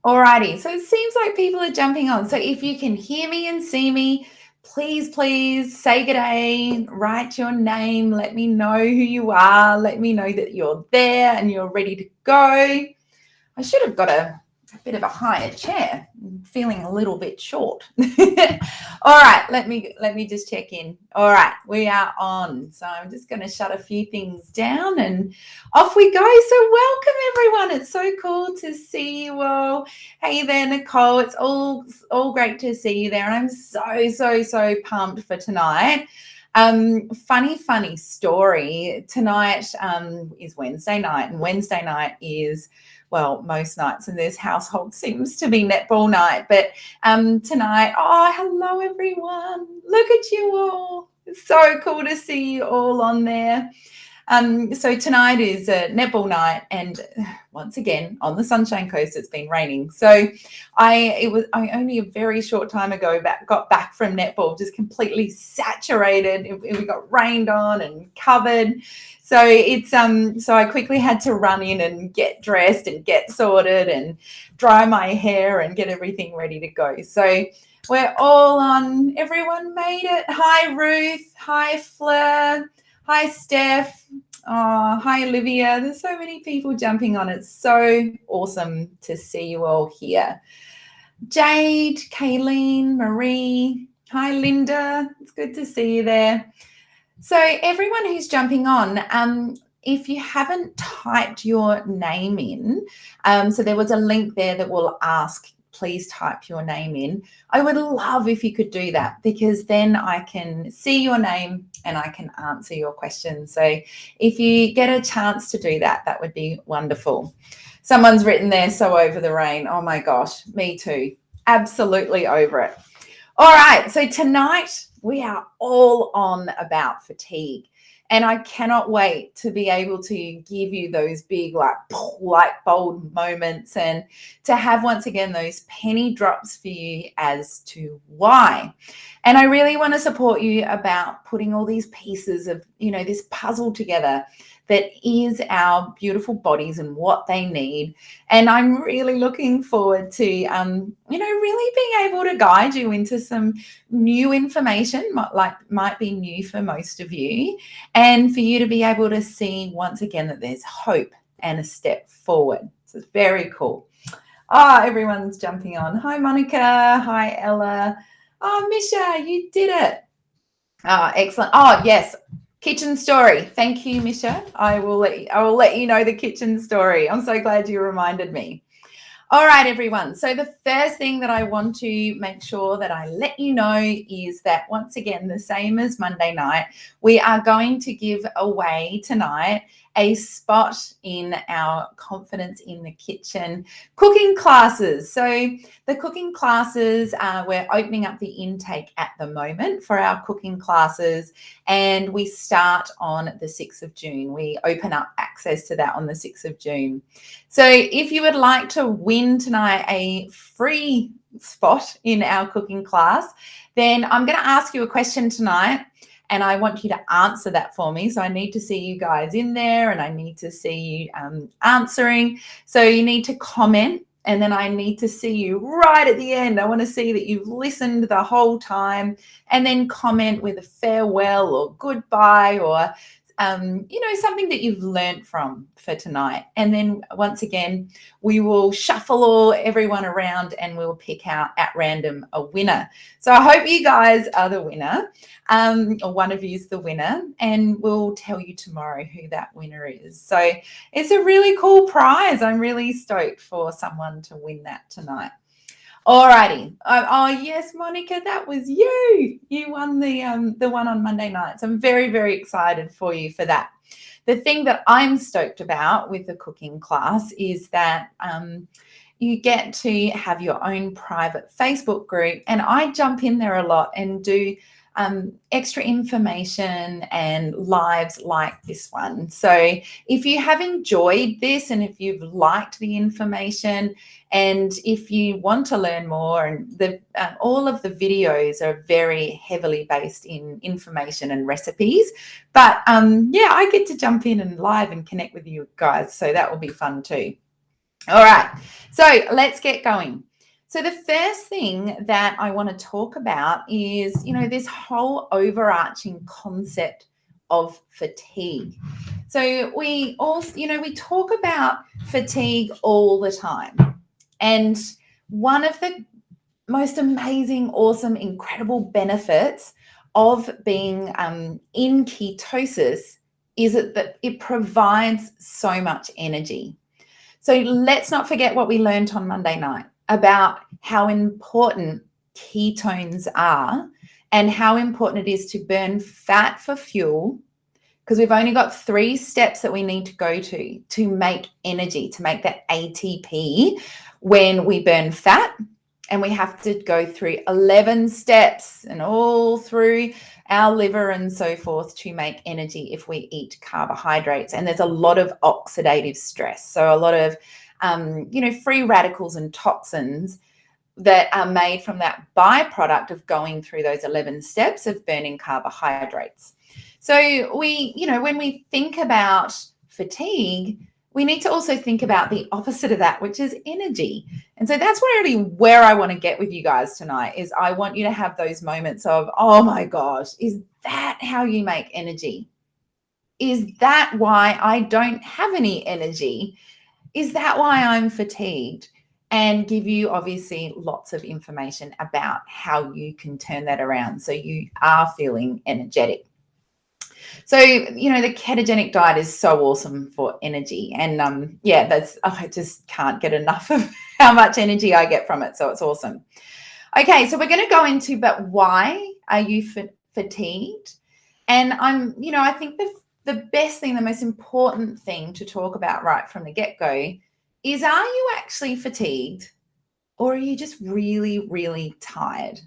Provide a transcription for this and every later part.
Alrighty, so it seems like people are jumping on. So if you can hear me and see me, please say good day, write your name, let me know who you are, let me know that you're there and you're ready to go. I should have got a bit of a higher chair. I'm feeling a little bit short. All right, let me just check in. All right, we are on. So I'm just going to shut a few things down and off we go. So welcome everyone. It's so cool to see you all. Hey there, Nicole. It's all great to see you there. And I'm so pumped for tonight. Funny story. Tonight is Wednesday night, and Wednesday night is, well, most nights in this household seems to be netball night. But tonight, oh, hello everyone. Look at you all. It's so cool to see you all on there. So tonight is a netball night, and once again on the Sunshine Coast it's been raining. So I only a very short time ago got back from netball, just completely saturated. We got rained on and covered. So it's so I quickly had to run in and get dressed and get sorted and dry my hair and get everything ready to go. So we're all on. Everyone made it. Hi Ruth. Hi Fleur. Hi, Steph. Oh, hi, Olivia. There's so many people jumping on. It's so awesome to see you all here. Jade, Kayleen, Marie. Hi, Linda. It's good to see you there. So everyone who's jumping on, if you haven't typed your name in, so there was a link there that will ask, please type your name in. I would love if you could do that, because then I can see your name and I can answer your questions. So if you get a chance to do that, that would be wonderful. Someone's written there, so over the rain. Oh my gosh, me too. Absolutely over it. All right, so tonight we are all on about fatigue. And I cannot wait to be able to give you those big, like light bulb moments, and to have once again those penny drops for you as to why. And I really want to support you about putting all these pieces of, this puzzle together that is our beautiful bodies and what they need. And I'm really looking forward to, really being able to guide you into some new information, might be new for most of you, and for you to be able to see once again that there's hope and a step forward. So it's very cool. Oh, everyone's jumping on. Hi, Monica. Hi, Ella. Oh, Misha, you did it. Oh, excellent. Oh, yes. Kitchen story. Thank you, Misha. I will let you know the kitchen story. I'm so glad you reminded me. All right, everyone. So the first thing that I want to make sure that I let you know is that, once again, the same as Monday night, we are going to give away tonight a spot in our Confidence in the Kitchen cooking classes. So the cooking classes, we're opening up the intake at the moment for our cooking classes, and we start on the 6th of June. We open up access to that on the 6th of June. So if you would like to win tonight a free spot in our cooking class, then I'm going to ask you a question tonight, and I want you to answer that for me. So I need to see you guys in there, and I need to see you answering. So you need to comment, and then I need to see you right at the end. I want to see that you've listened the whole time, and then comment with a farewell or goodbye, or something that you've learned for tonight. And then once again, we will shuffle everyone around, and we'll pick out at random a winner. So I hope you guys are the winner, or one of you is the winner, and we'll tell you tomorrow who that winner is. So it's a really cool prize. I'm really stoked for someone to win that tonight. Alrighty. Oh yes, Monica, that was you. You won the one on Monday night. So I'm very excited for you for that. The thing that I'm stoked about with the cooking class is that you get to have your own private Facebook group, and I jump in there a lot and do extra information and lives like this one. So if you have enjoyed this, and if you've liked the information, and if you want to learn more, and all of the videos are very heavily based in information and recipes, but I get to jump in and live and connect with you guys, so that will be fun too. All right, so let's get going. So the first thing that I want to talk about is, this whole overarching concept of fatigue. So we also, we talk about fatigue all the time. And one of the most amazing, awesome, incredible benefits of being in ketosis is that it provides so much energy. So let's not forget what we learned on Monday night about how important ketones are and how important it is to burn fat for fuel, because we've only got 3 steps that we need to go to make energy, to make that ATP when we burn fat. And we have to go through 11 steps and all through our liver and so forth to make energy if we eat carbohydrates. And there's a lot of oxidative stress. So a lot of, free radicals and toxins that are made from that byproduct of going through those 11 steps of burning carbohydrates. So when we think about fatigue, we need to also think about the opposite of that, which is energy. And so that's really where I want to get with you guys tonight. Is I want you to have those moments of, oh my gosh, is that how you make energy? Is that why I don't have any energy? Is that why I'm fatigued? And give you obviously lots of information about how you can turn that around so you are feeling energetic. So, the ketogenic diet is so awesome for energy. And I just can't get enough of how much energy I get from it. So it's awesome. Okay, so we're going to go into, but why are you fatigued? And I think the best thing, the most important thing to talk about right from the get-go is, are you actually fatigued, or are you just really, really tired?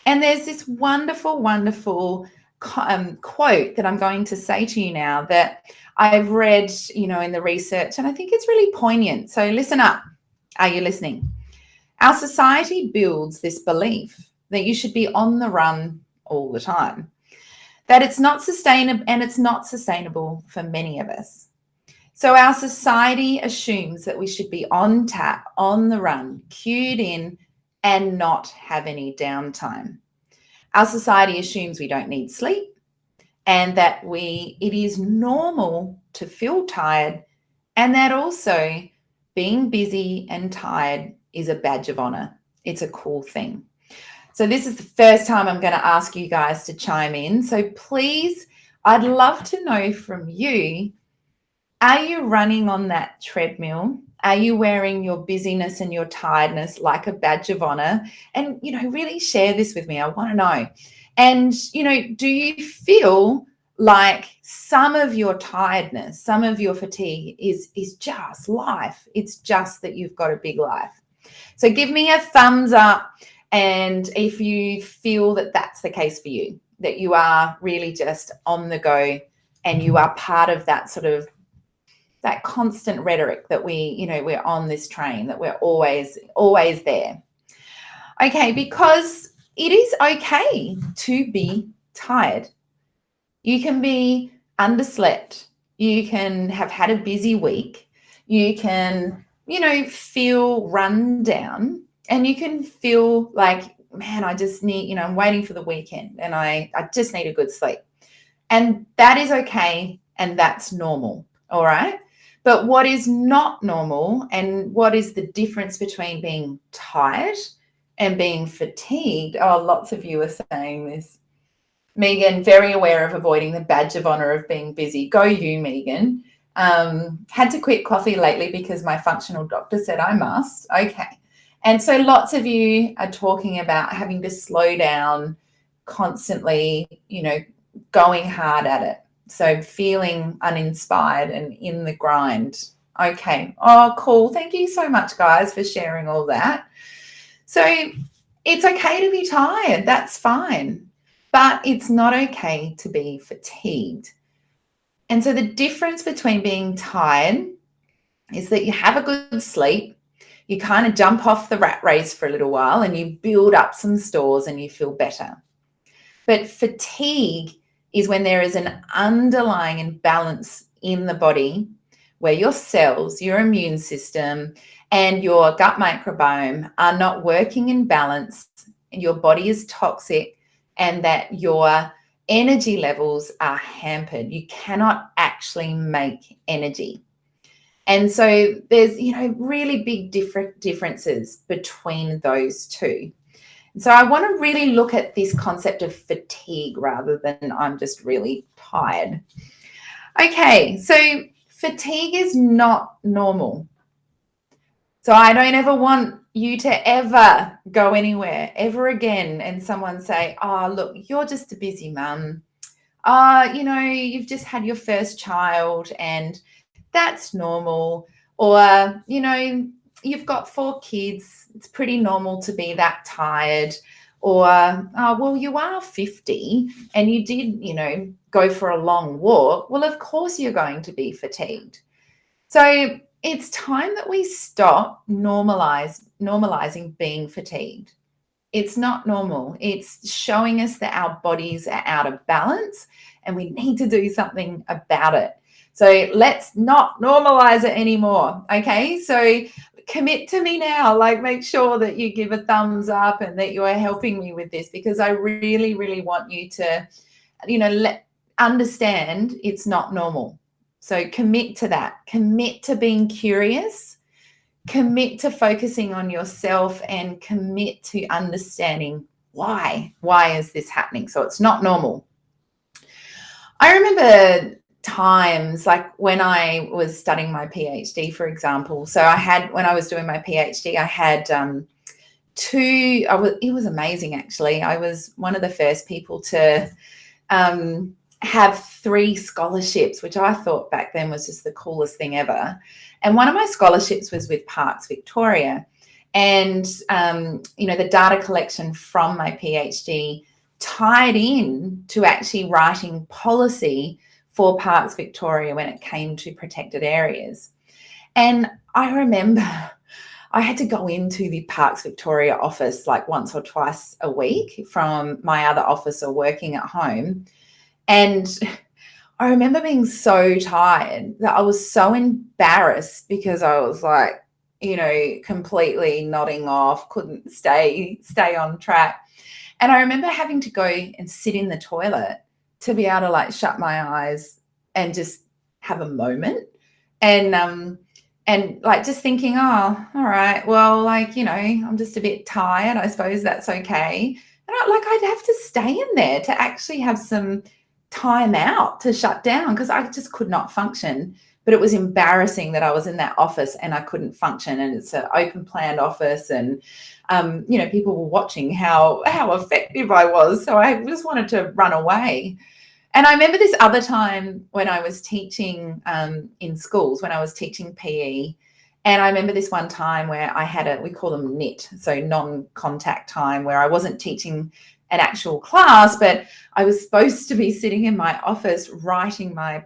And there's this wonderful, wonderful quote that I'm going to say to you now that I've read, in the research, and I think it's really poignant. So listen up. Are you listening? Our society builds this belief that you should be on the run all the time, that it's not sustainable, and it's not sustainable for many of us. So our society assumes that we should be on tap, on the run, cued in, and not have any downtime. Our society assumes we don't need sleep, and that it is normal to feel tired, and that also being busy and tired is a badge of honor. It's a cool thing. So this is the first time I'm going to ask you guys to chime in. So please, I'd love to know from you, are you running on that treadmill? Are you wearing your busyness and your tiredness like a badge of honor? And, really share this with me. I want to know. And, do you feel like some of your tiredness, some of your fatigue is just life? It's just that you've got a big life. So give me a thumbs up. And if you feel that that's the case for you, that you are really just on the go and you are part of that sort of that constant rhetoric that we're on this train, that we're always there. Okay, because it is okay to be tired. You can be underslept. You can have had a busy week. You can, feel run down, and you can feel like, man, I just need, I'm waiting for the weekend and I just need a good sleep. And that is okay. And that's normal. All right. But what is not normal, and what is the difference between being tired and being fatigued? Oh, lots of you are saying this. Megan, very aware of avoiding the badge of honor of being busy. Go you, Megan. Had to quit coffee lately because my functional doctor said I must. Okay. And so lots of you are talking about having to slow down constantly, going hard at it. So feeling uninspired and in the grind. Okay. Oh, cool. Thank you so much, guys, for sharing all that. So it's okay to be tired. That's fine. But it's not okay to be fatigued. And so the difference between being tired is that you have a good sleep, you kind of jump off the rat race for a little while and you build up some stores and you feel better. But fatigue is when there is an underlying imbalance in the body where your cells, your immune system, and your gut microbiome are not working in balance, and your body is toxic, and that your energy levels are hampered. You cannot actually make energy. And so there's, really big differences between those two. So I want to really look at this concept of fatigue rather than I'm just really tired. Okay, so fatigue is not normal. So I don't ever want you to ever go anywhere ever again and someone say, oh, look, you're just a busy mum. You've just had your first child and that's normal. Or, you've got 4 kids. It's pretty normal to be that tired. Or, oh, well, you are 50 and you did, go for a long walk. Well, of course you're going to be fatigued. So it's time that we stop normalizing being fatigued. It's not normal. It's showing us that our bodies are out of balance and we need to do something about it. So let's not normalize it anymore. Okay. So commit to me now. Like, make sure that you give a thumbs up and that you are helping me with this, because I really, really want you to, understand it's not normal. So commit to that. Commit to being curious. Commit to focusing on yourself and commit to understanding why. Why is this happening? So it's not normal. I remember times like when I was studying my PhD, for example. So when I was doing my PhD, I had it was amazing, actually. I was one of the first people to have 3 scholarships, which I thought back then was just the coolest thing ever. And one of my scholarships was with Parks Victoria. And, the data collection from my PhD tied in to actually writing policy for Parks Victoria when it came to protected areas. And I remember I had to go into the Parks Victoria office like once or twice a week from my other officer working at home. And I remember being so tired that I was so embarrassed because I was like, completely nodding off, couldn't stay on track. And I remember having to go and sit in the toilet to be able to like shut my eyes and just have a moment. And like just thinking, oh, all right, well, like, I'm just a bit tired. I suppose that's okay. And I'd have to stay in there to actually have some time out to shut down because I just could not function. But it was embarrassing that I was in that office and I couldn't function. And it's an open planned office, and people were watching how effective I was. So I just wanted to run away. And I remember this other time when I was teaching in schools, when I was teaching PE. And I remember this one time where I had we call them NIT, so non-contact time, where I wasn't teaching an actual class, but I was supposed to be sitting in my office writing my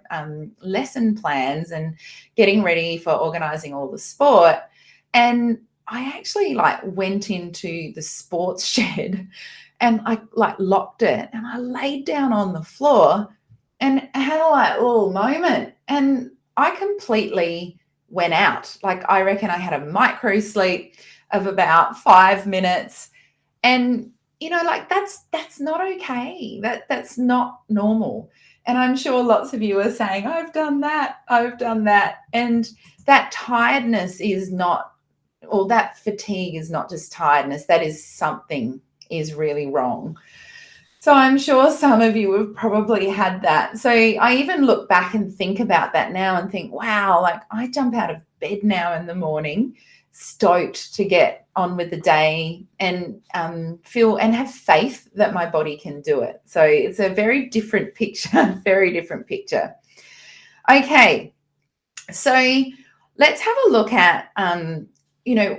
lesson plans and getting ready for organizing all the sport. And I actually went into the sports shed and I locked it and I laid down on the floor and had a little moment, and I completely went out. I reckon I had a micro sleep of about 5 minutes. And that's not okay. That's not normal. And I'm sure lots of you are saying, I've done that. And that tiredness is not, or that fatigue is not just tiredness. That is something is really wrong. So I'm sure some of you have probably had that. So I even look back and think about that now and think, wow, I jump out of bed now in the morning, stoked to get on with the day and feel and have faith that my body can do it. So it's a very different picture, very different picture. Okay, so let's have a look at,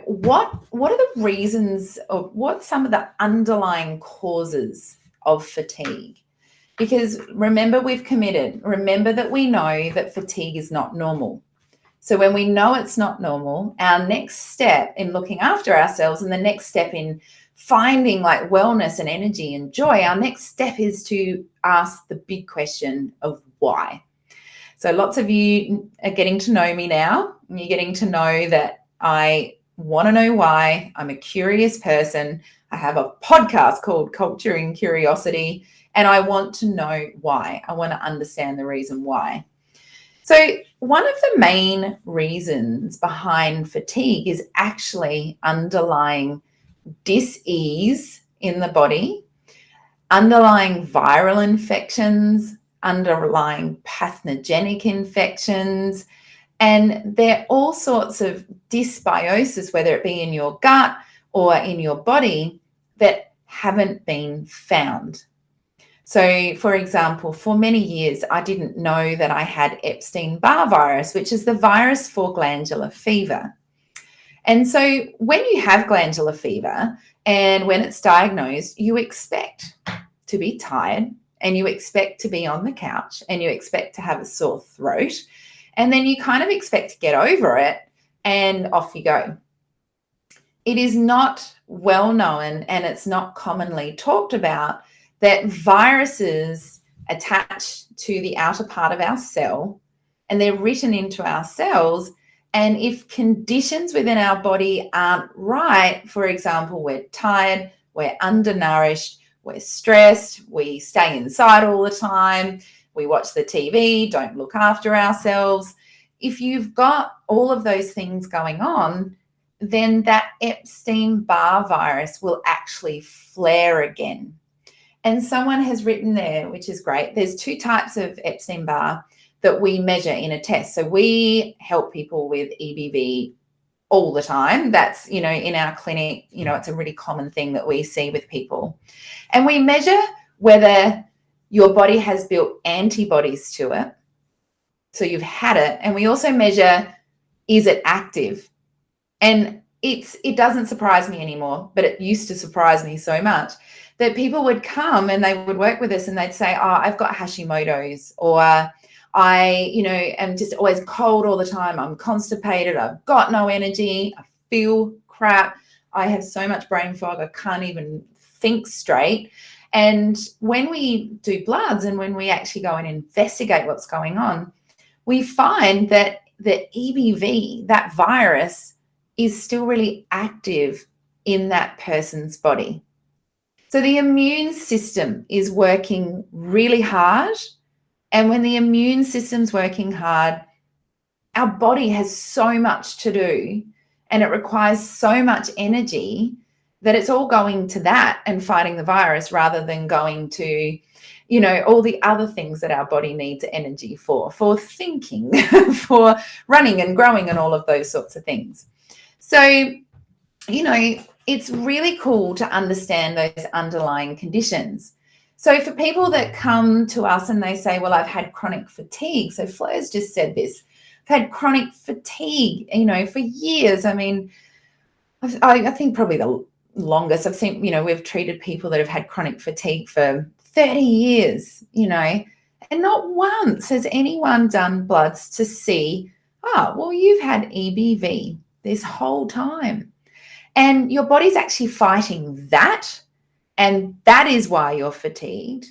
what are the reasons, or what's some of the underlying causes of fatigue? Because remember, we've committed. Remember that we know that fatigue is not normal. So when we know it's not normal, our next step in looking after ourselves and the next step in finding wellness and energy and joy, our next step is to ask the big question of why. So lots of you are getting to know me now, and you're getting to know that I want to know why. I'm a curious person. I have a podcast called Culturing Curiosity, and I want to know why. I want to understand the reason why. So one of the main reasons behind fatigue is actually underlying dis-ease in the body, underlying viral infections, underlying pathogenic infections, and there are all sorts of dysbiosis, whether it be in your gut or in your body, that haven't been found. So, for example, for many years, I didn't know that I had Epstein-Barr virus, which is the virus for glandular fever. And so when you have glandular fever and when it's diagnosed, you expect to be tired and you expect to be on the couch and you expect to have a sore throat. And then you kind of expect to get over it and off you go. It is not well known and it's not commonly talked about that viruses attach to the outer part of our cell and they're written into our cells. And if conditions within our body aren't right, for example, we're tired, we're undernourished, we're stressed, we stay inside all the time, we watch the TV, don't look after ourselves. If you've got all of those things going on, then that Epstein-Barr virus will actually flare again. And someone has written there, which is great, there's 2 types of Epstein-Barr that we measure in a test. So we help people with EBV all the time. That's, in our clinic, it's a really common thing that we see with people. And we measure whether your body has built antibodies to it. So you've had it. And we also measure, is it active? And it doesn't surprise me anymore, but it used to surprise me so much that people would come and they would work with us and they'd say, oh, I've got Hashimoto's, or I, am just always cold all the time. I'm constipated. I've got no energy. I feel crap. I have so much brain fog. I can't even think straight. And when we do bloods and when we actually go and investigate what's going on, we find that the EBV, that virus, is still really active in that person's body. So the immune system is working really hard. And when the immune system's working hard, our body has so much to do and it requires so much energy that it's all going to that and fighting the virus rather than going to, all the other things that our body needs energy for thinking, for running and growing and all of those sorts of things. So, it's really cool to understand those underlying conditions. So for people that come to us and they say, well, I've had chronic fatigue. So Fleur's just said this. I've had chronic fatigue, for years. I mean, I think probably the longest I've seen, we've treated people that have had chronic fatigue for 30 years, and not once has anyone done bloods to see, well, you've had EBV this whole time. And your body's actually fighting that. And that is why you're fatigued,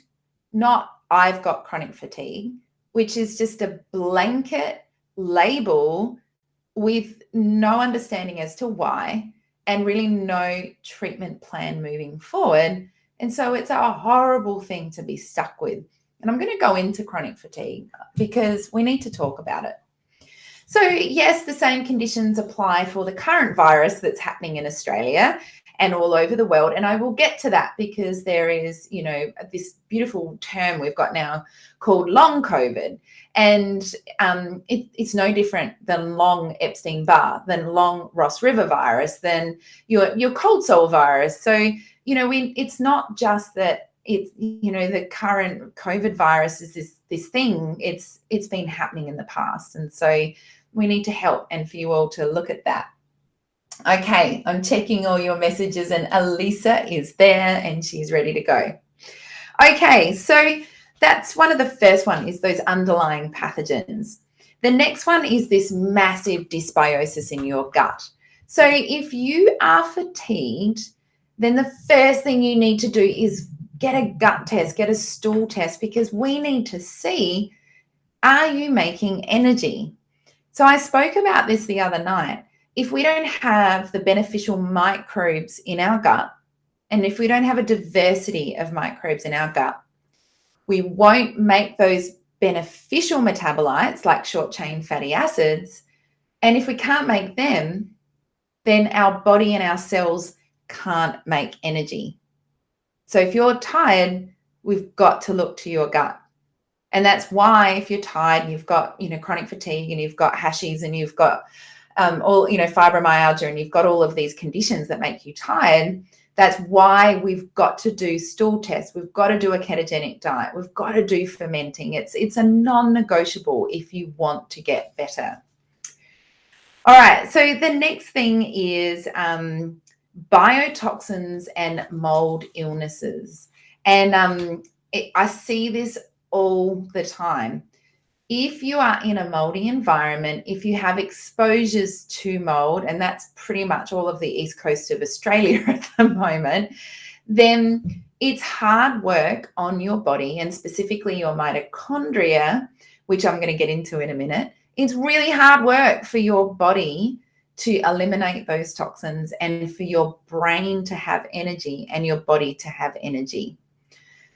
not I've got chronic fatigue, which is just a blanket label with no understanding as to why and really no treatment plan moving forward. And so it's a horrible thing to be stuck with. And I'm going to go into chronic fatigue because we need to talk about it. So yes, the same conditions apply for the current virus that's happening in Australia and all over the world. And I will get to that because there is, this beautiful term we've got now called long COVID. And it's no different than long Epstein-Barr, than long Ross River virus, than your cold sore virus. So, it's not just that it's, the current COVID virus is this thing. It's been happening in the past. And so we need to help and for you all to look at that. Okay, I'm checking all your messages and Elisa is there and she's ready to go. Okay, so that's one of the first one is those underlying pathogens. The next one is this massive dysbiosis in your gut. So if you are fatigued, then the first thing you need to do is get a gut test, get a stool test, because we need to see Are you making energy? So I spoke about this the other night. If we don't have the beneficial microbes in our gut, and if we don't have a diversity of microbes in our gut, we won't make those beneficial metabolites like short chain fatty acids. And if we can't make them, then our body and our cells can't make energy. So if you're tired, we've got to look to your gut. And that's why if you're tired, you've got, chronic fatigue, and you've got Hashis, and you've got all, fibromyalgia, and you've got all of these conditions that make you tired. That's why we've got to do stool tests. We've got to do a ketogenic diet. We've got to do fermenting. It's a non-negotiable if you want to get better. All right, so the next thing is biotoxins and mold illnesses. And I see this all the time. If you are in a moldy environment, if you have exposures to mold, and that's pretty much all of the east coast of Australia at the moment, then it's hard work on your body, and specifically your mitochondria, which I'm going to get into in a minute. It's really hard work for your body to eliminate those toxins, and for your brain to have energy and your body to have energy.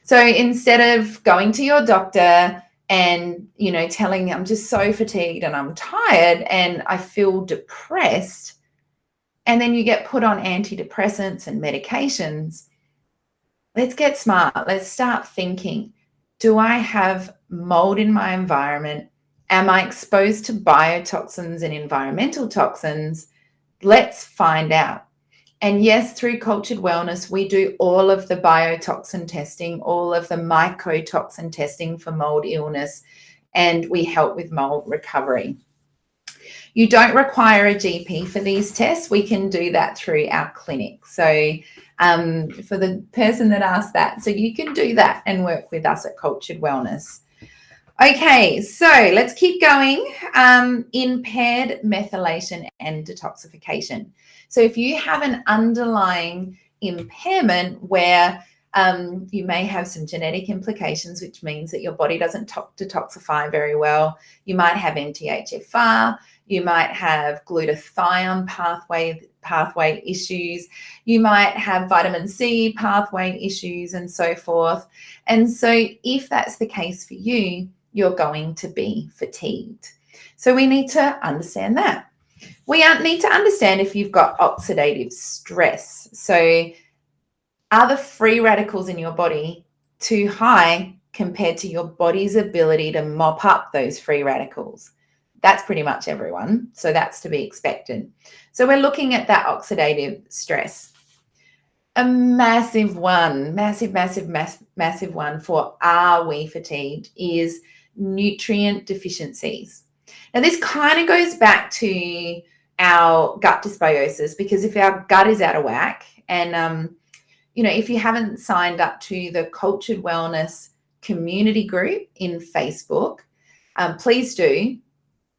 So instead of going to your doctor and, telling them I'm just so fatigued and I'm tired and I feel depressed, and then you get put on antidepressants and medications, let's get smart. Let's start thinking, do I have mold in my environment? Am I exposed to biotoxins and environmental toxins? Let's find out. And yes, through Cultured Wellness, we do all of the biotoxin testing, all of the mycotoxin testing for mold illness, and we help with mold recovery. You don't require a GP for these tests. We can do that through our clinic. So for the person that asked that, so you can do that and work with us at Cultured Wellness. Okay, so let's keep going. Impaired methylation and detoxification. So if you have an underlying impairment where you may have some genetic implications, which means that your body doesn't detoxify very well, you might have MTHFR, you might have glutathione pathway issues, you might have vitamin C pathway issues, and so forth. And so if that's the case for you, you're going to be fatigued. So we need to understand that. We need to understand if you've got oxidative stress. So are the free radicals in your body too high compared to your body's ability to mop up those free radicals? That's pretty much everyone. So that's to be expected. So we're looking at that oxidative stress. A massive one, massive one for are we fatigued is nutrient deficiencies. Now, this kind of goes back to our gut dysbiosis, because if our gut is out of whack, and if you haven't signed up to the Cultured Wellness community group in Facebook, please do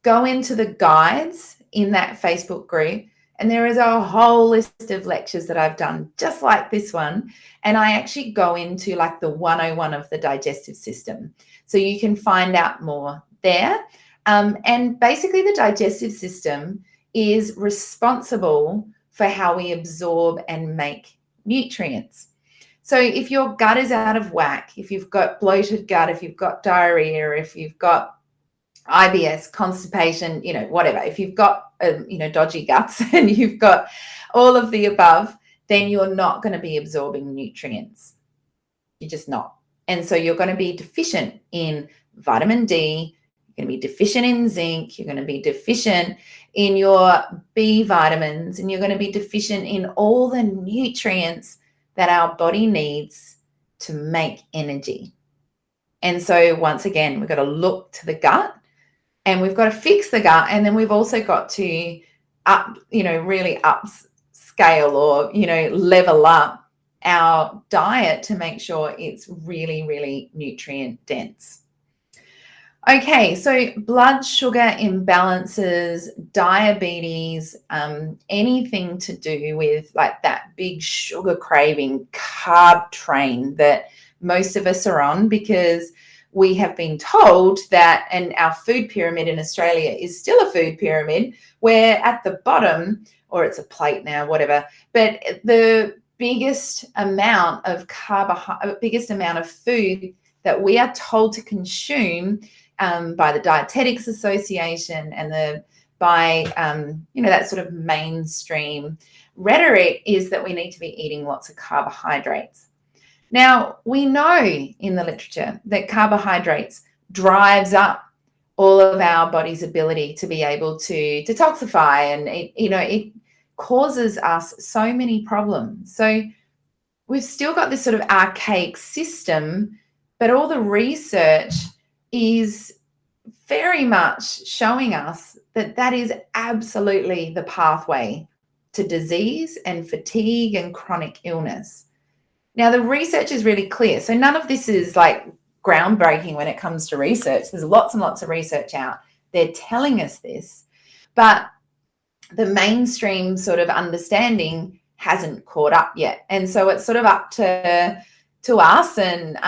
go into the guides in that Facebook group. And there is a whole list of lectures that I've done just like this one. And I actually go into like the 101 of the digestive system. So you can find out more there. And basically the digestive system is responsible for how we absorb and make nutrients. So if your gut is out of whack, if you've got bloated gut, if you've got diarrhea, if you've got IBS, constipation, whatever, if you've got, dodgy guts and you've got all of the above, then you're not going to be absorbing nutrients. You're just not. And so you're going to be deficient in vitamin D, you're going to be deficient in zinc, you're going to be deficient in your B vitamins, and you're going to be deficient in all the nutrients that our body needs to make energy. And so once again, we've got to look to the gut, and we've got to fix the gut, and then we've also got to really upscale or, level up our diet to make sure it's really, really nutrient dense. Okay, so blood sugar imbalances, diabetes, anything to do with like that big sugar craving carb train that most of us are on, because we have been told that, and our food pyramid in Australia is still a food pyramid, where at the bottom, or it's a plate now, whatever, but the biggest amount of biggest amount of food that we are told to consume by the Dietetics Association and by that sort of mainstream rhetoric is that we need to be eating lots of carbohydrates. Now, we know in the literature that carbohydrates drives up all of our body's ability to be able to detoxify, and it causes us so many problems. So we've still got this sort of archaic system, but all the research is very much showing us that that is absolutely the pathway to disease and fatigue and chronic illness. Now, the research is really clear. So none of this is like groundbreaking when it comes to research. There's lots and lots of research out. They're telling us this, but the mainstream sort of understanding hasn't caught up yet. And so it's sort of up to us and,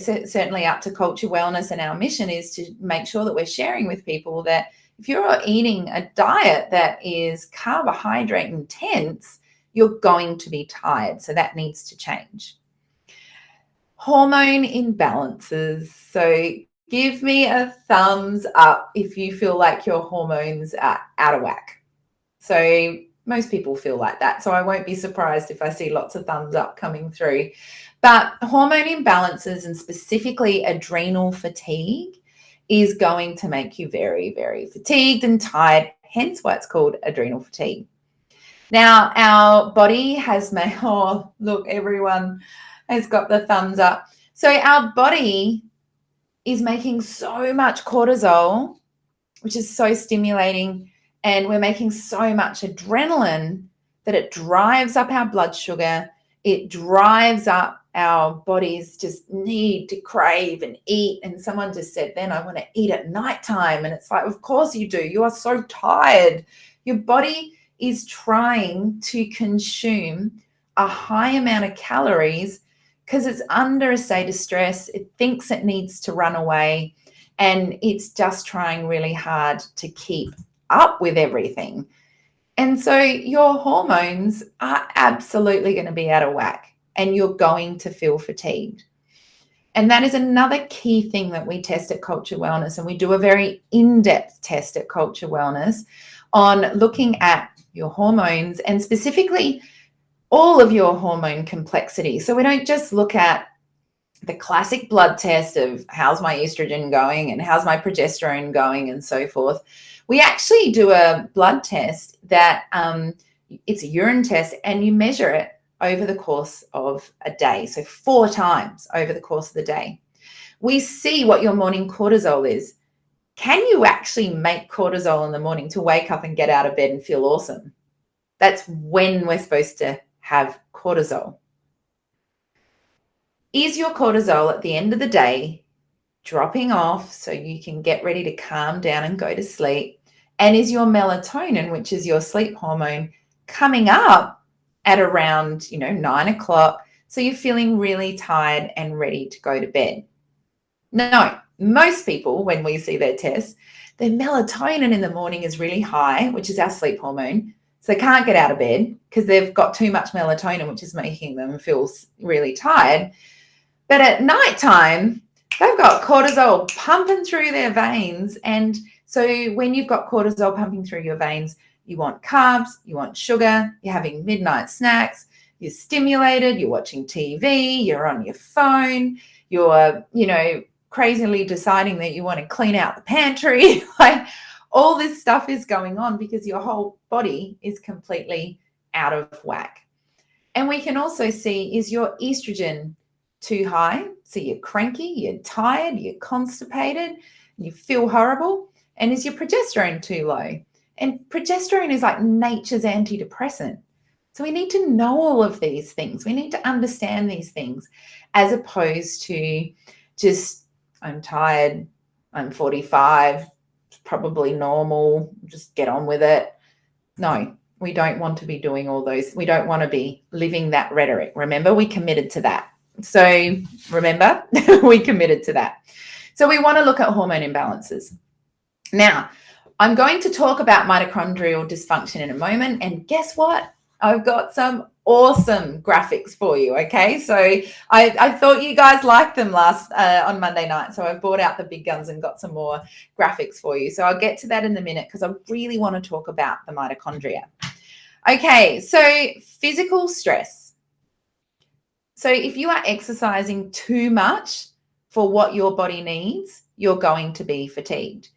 certainly up to Culture Wellness, and our mission is to make sure that we're sharing with people that if you're eating a diet that is carbohydrate intense, you're going to be tired. So that needs to change. Hormone imbalances. So give me a thumbs up if you feel like your hormones are out of whack. So most people feel like that. So I won't be surprised if I see lots of thumbs up coming through. But hormone imbalances, and specifically adrenal fatigue, is going to make you very, very fatigued and tired, hence why it's called adrenal fatigue. Now, our body has made, oh, look, everyone has got the thumbs up. So our body is making so much cortisol, which is so stimulating, and we're making so much adrenaline that it drives up our blood sugar. It drives up our body's just need to crave and eat. And someone just said, then I want to eat at nighttime. And it's like, of course you do. You are so tired. Your body is trying to consume a high amount of calories because it's under a state of stress. It thinks it needs to run away, and it's just trying really hard to keep up with everything. And so your hormones are absolutely going to be out of whack, and you're going to feel fatigued. And that is another key thing that we test at Culture Wellness, and we do a very in-depth test at Culture Wellness on looking at your hormones, and specifically all of your hormone complexity. So we don't just look at the classic blood test of how's my estrogen going and how's my progesterone going and so forth. We actually do a blood test that it's a urine test, and you measure it over the course of a day. So 4 times over the course of the day. We see what your morning cortisol is. Can you actually make cortisol in the morning to wake up and get out of bed and feel awesome? That's when we're supposed to have cortisol. Is your cortisol at the end of the day dropping off so you can get ready to calm down and go to sleep? And is your melatonin, which is your sleep hormone, coming up at around 9 o'clock, so you're feeling really tired and ready to go to bed? No, most people, when we see their tests, their melatonin in the morning is really high, which is our sleep hormone. So they can't get out of bed because they've got too much melatonin, which is making them feel really tired. But at nighttime, they've got cortisol pumping through their veins. And so when you've got cortisol pumping through your veins, you want carbs, you want sugar, you're having midnight snacks, you're stimulated, you're watching TV, you're on your phone, you're, crazily deciding that you want to clean out the pantry. Like, all this stuff is going on because your whole body is completely out of whack. And we can also see, is your estrogen too high? So you're cranky, you're tired, you're constipated, you feel horrible. And is your progesterone too low? And progesterone is like nature's antidepressant. So we need to know all of these things. We need to understand these things, as opposed to just, I'm tired, I'm 45, it's probably normal, just get on with it. No, we don't want to be doing all those. We don't want to be living that rhetoric. Remember, we committed to that. So remember, we committed to that. So we want to look at hormone imbalances. Now, I'm going to talk about mitochondrial dysfunction in a moment. And guess what? I've got some awesome graphics for you. Okay. So I thought you guys liked them last on Monday night. So I brought out the big guns and got some more graphics for you. So I'll get to that in a minute because I really want to talk about the mitochondria. Okay. So physical stress. So if you are exercising too much for what your body needs, you're going to be fatigued.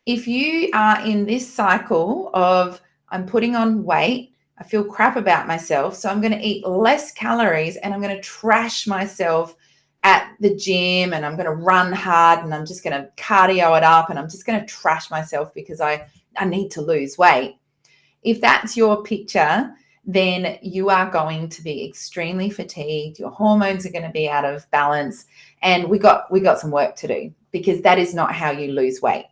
If you are in this cycle of I'm putting on weight, I feel crap about myself, so I'm going to eat less calories and I'm going to trash myself at the gym and I'm going to run hard and I'm just going to cardio it up and I'm just going to trash myself because I need to lose weight. If that's your picture, then you are going to be extremely fatigued. Your hormones are going to be out of balance, and we got some work to do because that is not how you lose weight.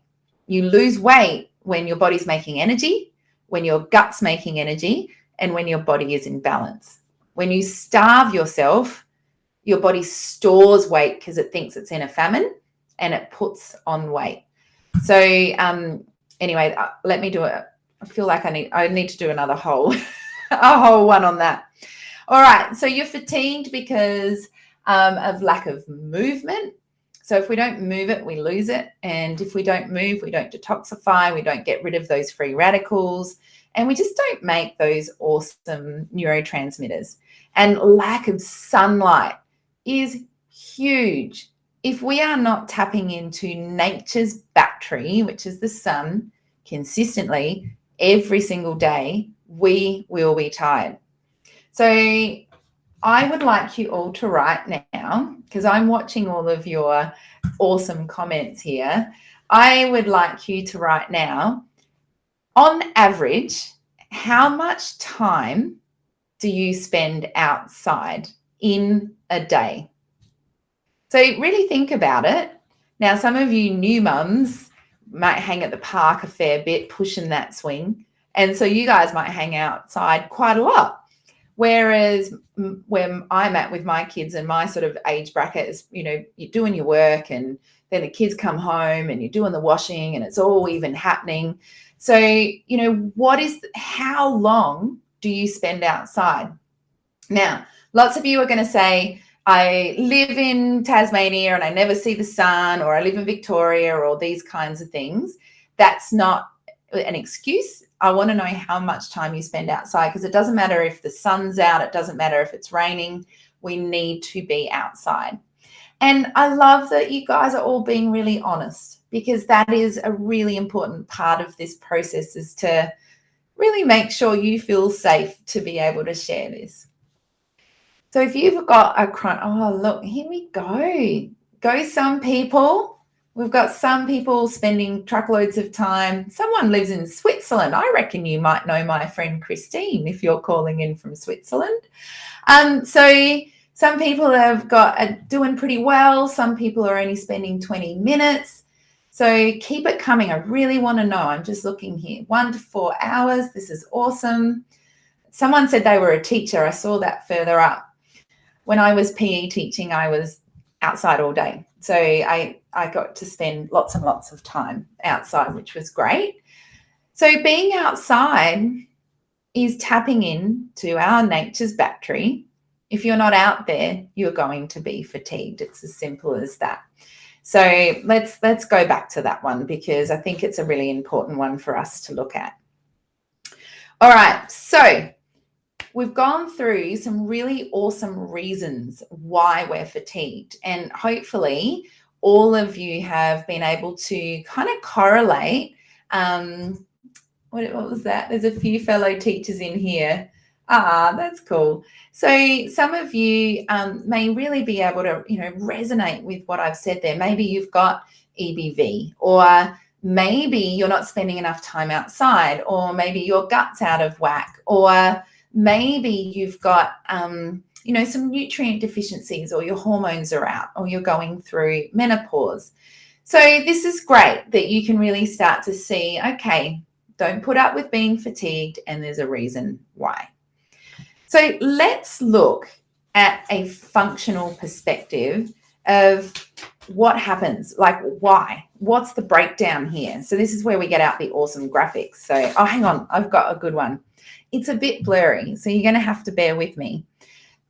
You lose weight when your body's making energy, when your gut's making energy, and when your body is in balance. When you starve yourself, your body stores weight because it thinks it's in a famine and it puts on weight. So anyway, let me do it. I feel like I need to do another whole one on that. All right. So you're fatigued because of lack of movement. So if we don't move it, we lose it. And if we don't move, we don't detoxify, we don't get rid of those free radicals, and we just don't make those awesome neurotransmitters. And lack of sunlight is huge. If we are not tapping into nature's battery, which is the sun, consistently every single day, we will be tired. So I would like you all to write now, because I'm watching all of your awesome comments here. I would like you to write now, on average, how much time do you spend outside in a day? So really think about it. Now, some of you new mums might hang at the park a fair bit, pushing that swing. And so you guys might hang outside quite a lot. Whereas when I'm at with my kids and my sort of age bracket is, you're doing your work and then the kids come home and you're doing the washing and it's all even happening. So, how long do you spend outside? Now, lots of you are going to say, I live in Tasmania and I never see the sun, or I live in Victoria, or these kinds of things. That's not an excuse. I want to know how much time you spend outside, because it doesn't matter if the sun's out. It doesn't matter if it's raining. We need to be outside. And I love that you guys are all being really honest, because that is a really important part of this process, is to really make sure you feel safe to be able to share this. So if you've got look, here we go. Some people. We've got some people spending truckloads of time. Someone lives in Switzerland. I reckon you might know my friend Christine if you're calling in from Switzerland. So some people are doing pretty well. Some people are only spending 20 minutes. So keep it coming. I really want to know. I'm just looking here. 1 to 4 hours. This is awesome. Someone said they were a teacher. I saw that further up. When I was PE teaching, I was outside all day. So I got to spend lots and lots of time outside, which was great. So being outside is tapping into our nature's battery. If you're not out there, you're going to be fatigued. It's as simple as that. So let's go back to that one, because I think it's a really important one for us to look at. All right, so we've gone through some really awesome reasons why we're fatigued, and hopefully all of you have been able to kind of correlate. What was that? There's a few fellow teachers in here. That's cool. So some of you may really be able to, resonate with what I've said there. Maybe you've got EBV, or maybe you're not spending enough time outside, or maybe your gut's out of whack, or maybe you've got, some nutrient deficiencies, or your hormones are out, or you're going through menopause. So this is great that you can really start to see, okay, don't put up with being fatigued, and there's a reason why. So let's look at a functional perspective of what happens, like why, what's the breakdown here. So this is where we get out the awesome graphics. So, oh, hang on, I've got a good one. It's a bit blurry, so you're going to have to bear with me,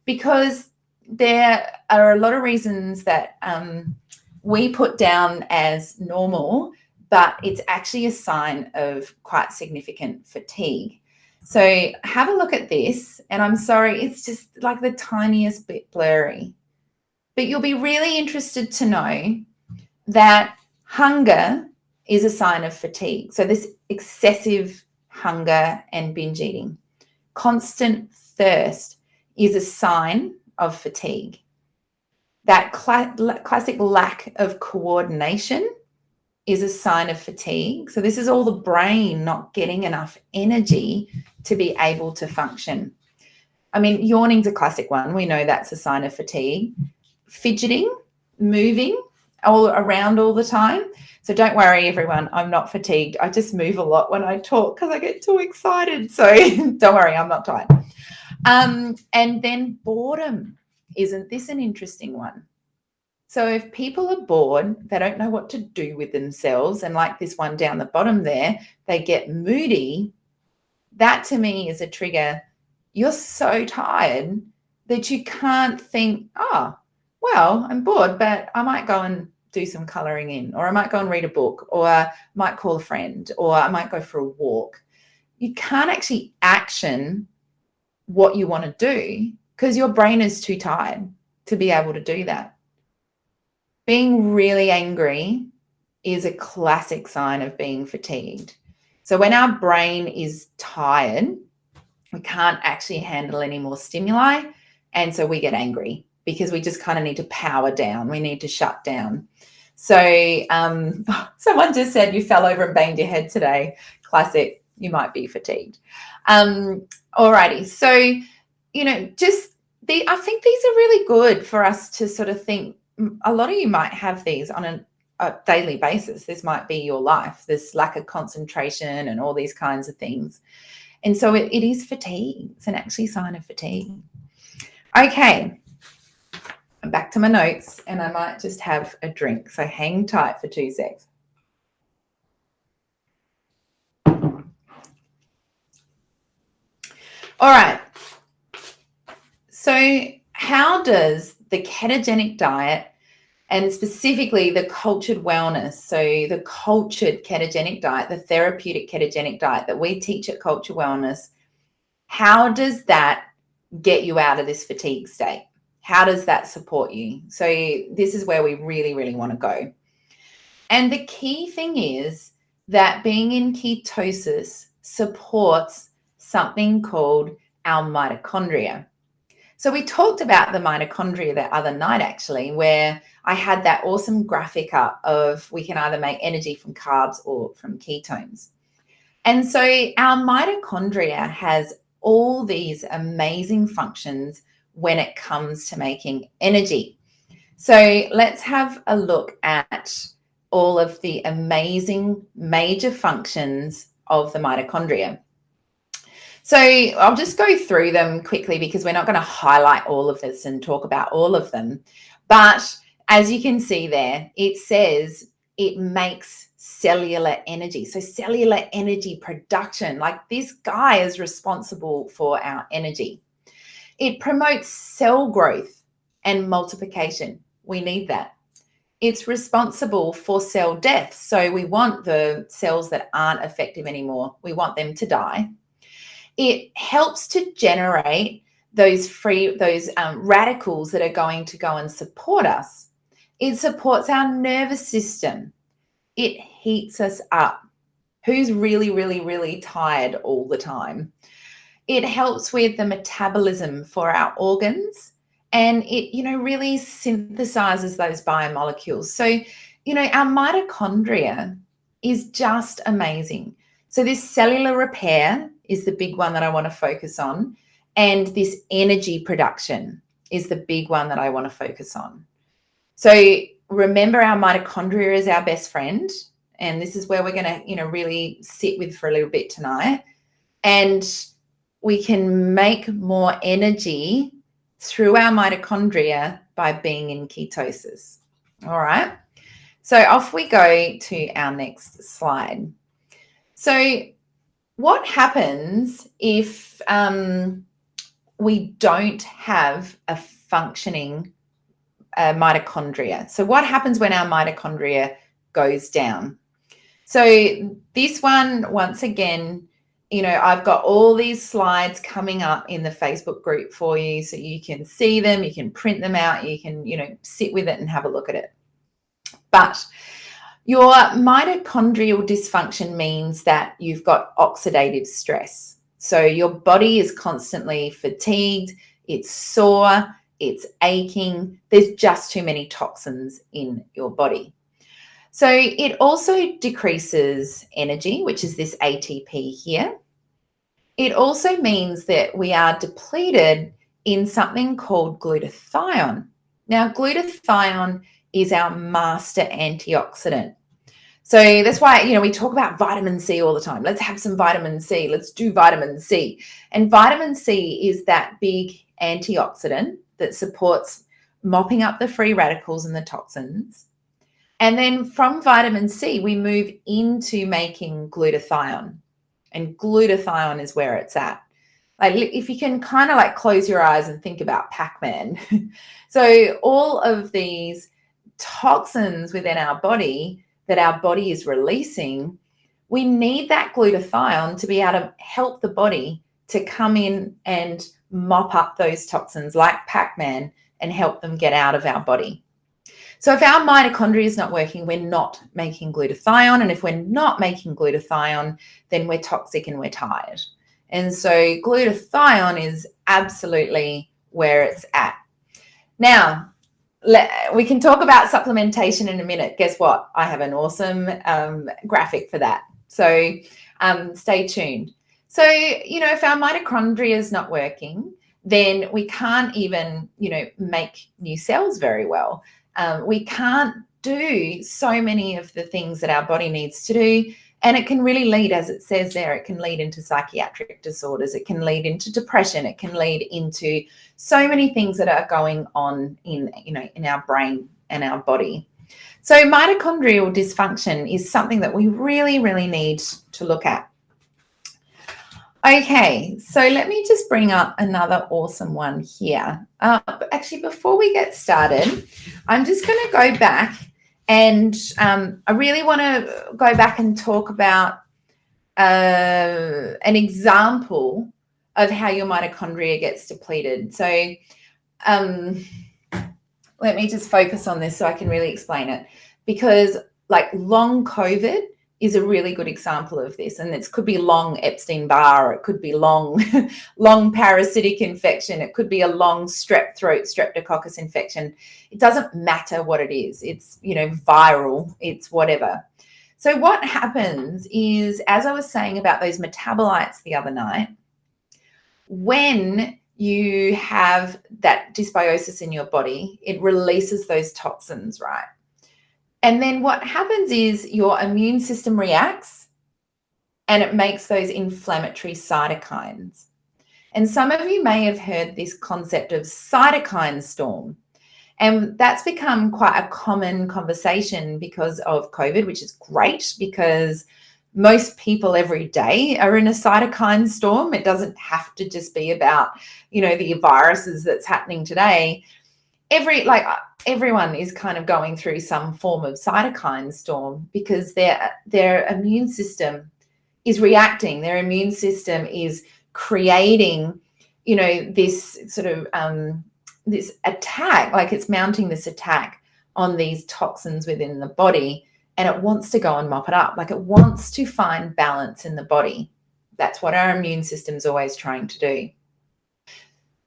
because there are a lot of reasons that we put down as normal, but it's actually a sign of quite significant fatigue. So have a look at this, and I'm sorry, it's just like the tiniest bit blurry. But you'll be really interested to know that hunger is a sign of fatigue. So this excessive hunger and binge eating. Constant thirst is a sign of fatigue. That classic lack of coordination is a sign of fatigue. So this is all the brain not getting enough energy to be able to function. I mean, yawning's a classic one. We know that's a sign of fatigue. Fidgeting, moving all around all the time. So don't worry, everyone, I'm not fatigued. I just move a lot when I talk because I get too excited. So don't worry, I'm not tired. And then boredom. Isn't this an interesting one? So if people are bored, they don't know what to do with themselves, and like this one down the bottom there, they get moody. That to me is a trigger. You're so tired that you can't think, oh, well, I'm bored, but I might go and do some coloring in, or I might go and read a book, or I might call a friend, or I might go for a walk. You can't actually action what you want to do because your brain is too tired to be able to do that. Being really angry is a classic sign of being fatigued. So when our brain is tired, we can't actually handle any more stimuli, and so we get angry because we just kind of need to power down. We need to shut down. So someone just said you fell over and banged your head today. Classic. You might be fatigued. Alrighty. So, I think these are really good for us to sort of think. A lot of you might have these on a daily basis. This might be your life, this lack of concentration and all these kinds of things. And so it is fatigue. It's an actually sign of fatigue. Okay. I'm back to my notes, and I might just have a drink. So hang tight for 2 seconds. All right. So how does the ketogenic diet, and specifically the cultured wellness, so the cultured ketogenic diet, the therapeutic ketogenic diet that we teach at Culture Wellness, how does that get you out of this fatigue state? How does that support you? So this is where we really, really want to go. And the key thing is that being in ketosis supports something called our mitochondria. So we talked about the mitochondria that other night, actually, where I had that awesome graphic up of we can either make energy from carbs or from ketones. And so our mitochondria has all these amazing functions when it comes to making energy. So let's have a look at all of the amazing major functions of the mitochondria. So I'll just go through them quickly because we're not going to highlight all of this and talk about all of them. But as you can see there, it says it makes cellular energy. So cellular energy production, like this guy is responsible for our energy. It promotes cell growth and multiplication. We need that. It's responsible for cell death. So we want the cells that aren't effective anymore, we want them to die. It helps to generate those radicals that are going to go and support us. It supports our nervous system. It heats us up. Who's really, really, really tired all the time? It helps with the metabolism for our organs, and it, really synthesizes those biomolecules. So, our mitochondria is just amazing. So this cellular repair is the big one that I want to focus on. And this energy production is the big one that I want to focus on. So remember, our mitochondria is our best friend. And this is where we're going to, really sit with for a little bit tonight. And we can make more energy through our mitochondria by being in ketosis. All right. So off we go to our next slide. So what happens if we don't have a functioning mitochondria? So what happens when our mitochondria goes down? So this one, once again, I've got all these slides coming up in the Facebook group for you so you can see them, you can print them out, you can, sit with it and have a look at it. But your mitochondrial dysfunction means that you've got oxidative stress. So your body is constantly fatigued, it's sore, it's aching. There's just too many toxins in your body. So it also decreases energy, which is this ATP here. It also means that we are depleted in something called glutathione. Now, glutathione is our master antioxidant. So that's why, we talk about vitamin C all the time. Let's have some vitamin C. Let's do vitamin C. And vitamin C is that big antioxidant that supports mopping up the free radicals and the toxins. And then from vitamin C, we move into making glutathione. And glutathione is where it's at. Like, if you can kind of like close your eyes and think about Pac-Man. So all of these toxins within our body that our body is releasing, we need that glutathione to be able to help the body to come in and mop up those toxins like Pac-Man and help them get out of our body. So if our mitochondria is not working, we're not making glutathione. And if we're not making glutathione, then we're toxic and we're tired. And so glutathione is absolutely where it's at. Now, we can talk about supplementation in a minute. Guess what? I have an awesome graphic for that. So stay tuned. So, if our mitochondria is not working, then we can't even, make new cells very well. We can't do so many of the things that our body needs to do. And it can really lead, as it says there, it can lead into psychiatric disorders. It can lead into depression. It can lead into so many things that are going on in our brain and our body. So mitochondrial dysfunction is something that we really, really need to look at. Okay, so let me just bring up another awesome one here. Actually, before we get started, I'm just going to go back and I really want to go back and talk about an example of how your mitochondria gets depleted. So let me just focus on this so I can really explain it, because like long COVID is a really good example of this. And it could be long Epstein-Barr, or it could be long parasitic infection. It could be a long strep throat, streptococcus infection. It doesn't matter what it is. It's, viral, it's whatever. So what happens is, as I was saying about those metabolites the other night, when you have that dysbiosis in your body, it releases those toxins, right? And then what happens is your immune system reacts and it makes those inflammatory cytokines. And some of you may have heard this concept of cytokine storm. And that's become quite a common conversation because of COVID, which is great because most people every day are in a cytokine storm. It doesn't have to just be about, the viruses that's happening today. Everyone is kind of going through some form of cytokine storm because their immune system is reacting. Their immune system is creating, this sort of this attack, like it's mounting this attack on these toxins within the body, and it wants to go and mop it up. Like it wants to find balance in the body. That's what our immune system's always trying to do.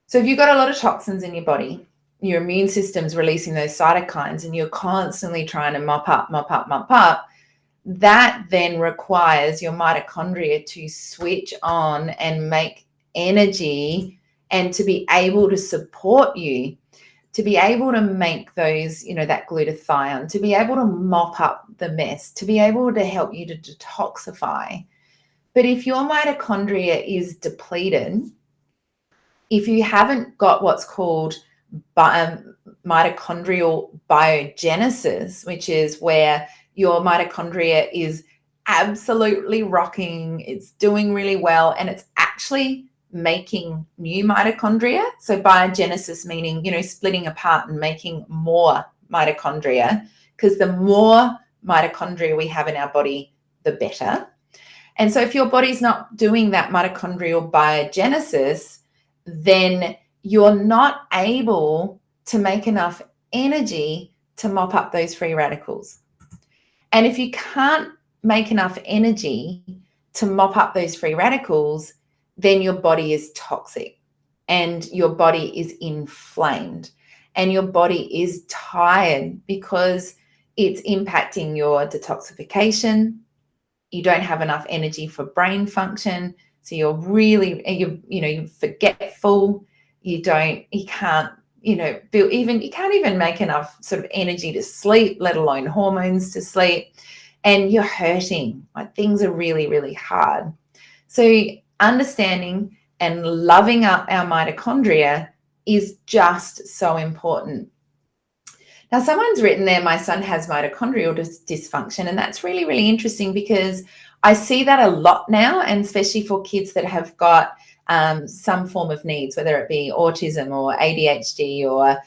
So if you've got a lot of toxins in your body, your immune system's releasing those cytokines and you're constantly trying to mop up, that then requires your mitochondria to switch on and make energy and to be able to support you, to be able to make those, that glutathione, to be able to mop up the mess, to be able to help you to detoxify. But if your mitochondria is depleted, if you haven't got what's called mitochondrial biogenesis, which is where your mitochondria is absolutely rocking, it's doing really well, and it's actually making new mitochondria. So biogenesis meaning, splitting apart and making more mitochondria, because the more mitochondria we have in our body, the better. And so if your body's not doing that mitochondrial biogenesis, then you're not able to make enough energy to mop up those free radicals. And if you can't make enough energy to mop up those free radicals, then your body is toxic and your body is inflamed and your body is tired because it's impacting your detoxification. You don't have enough energy for brain function. So you're forgetful. You can't even make enough sort of energy to sleep, let alone hormones to sleep. And you're hurting. Like, things are really, really hard. So understanding and loving up our mitochondria is just so important. Now, someone's written there, my son has mitochondrial dysfunction, and that's really, really interesting because I see that a lot now, and especially for kids that have got some form of needs, whether it be autism or ADHD or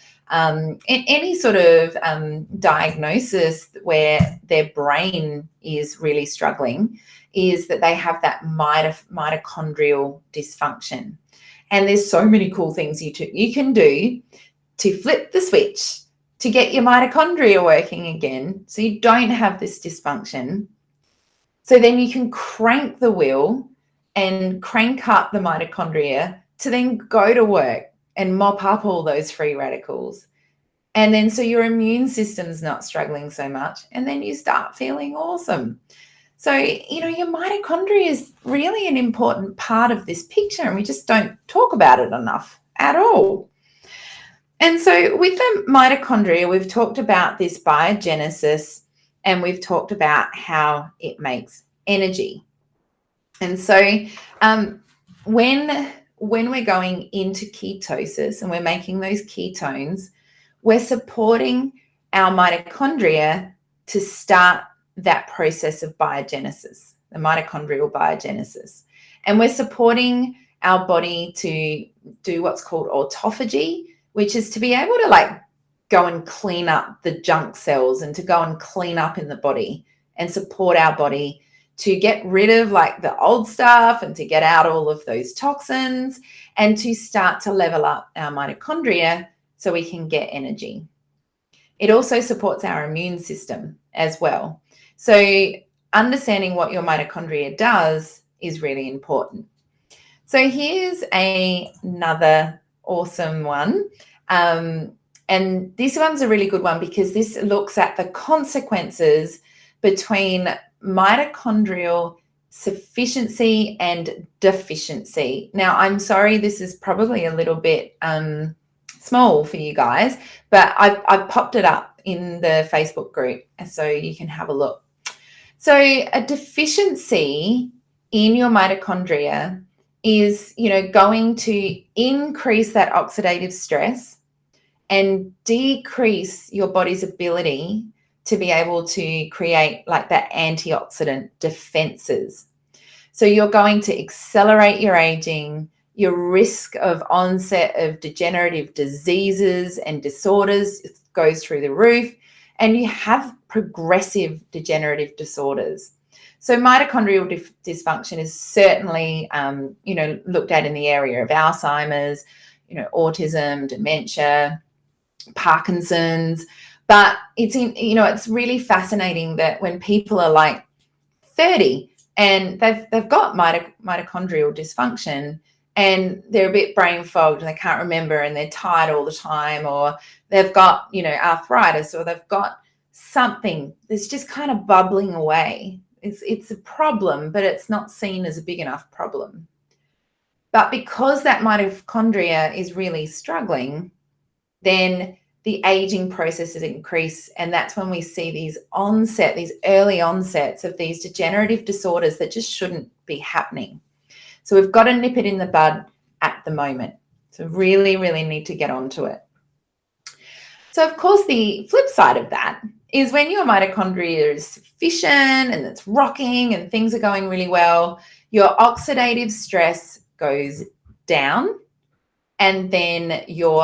any sort of diagnosis where their brain is really struggling, is that they have that mitochondrial dysfunction. And there's so many cool things you can do to flip the switch to get your mitochondria working again, so you don't have this dysfunction. So then you can crank the wheel and crank up the mitochondria to then go to work and mop up all those free radicals. And then so your immune system's not struggling so much, and then you start feeling awesome. So, your mitochondria is really an important part of this picture, and we just don't talk about it enough at all. And so with the mitochondria, we've talked about this biogenesis, and we've talked about how it makes energy. And so when we're going into ketosis and we're making those ketones, we're supporting our mitochondria to start that process of biogenesis, the mitochondrial biogenesis. And we're supporting our body to do what's called autophagy, which is to be able to go and clean up the junk cells and to go and clean up in the body and support our body to get rid of the old stuff and to get out all of those toxins and to start to level up our mitochondria so we can get energy. It also supports our immune system as well. So understanding what your mitochondria does is really important. So here's another awesome one. And this one's a really good one because this looks at the consequences between mitochondrial sufficiency and deficiency. Now, I'm sorry, this is probably a little bit small for you guys, but I've popped it up in the Facebook group so you can have a look. So a deficiency in your mitochondria is, going to increase that oxidative stress and decrease your body's ability to be able to create that antioxidant defenses. So you're going to accelerate your aging, your risk of onset of degenerative diseases and disorders goes through the roof, and you have progressive degenerative disorders. So mitochondrial dysfunction is certainly, looked at in the area of Alzheimer's, autism, dementia, Parkinson's. But it's really fascinating that when people are 30 and they've got mitochondrial dysfunction and they're a bit brain fogged and they can't remember and they're tired all the time, or they've got, arthritis, or they've got something that's just kind of bubbling away. It's a problem, but it's not seen as a big enough problem. But because that mitochondria is really struggling, then the aging processes increase, and that's when we see these early onsets of these degenerative disorders that just shouldn't be happening. So we've got to nip it in the bud at the moment. So really, really need to get onto it. So of course, the flip side of that is when your mitochondria is efficient and it's rocking and things are going really well, your oxidative stress goes down, and then your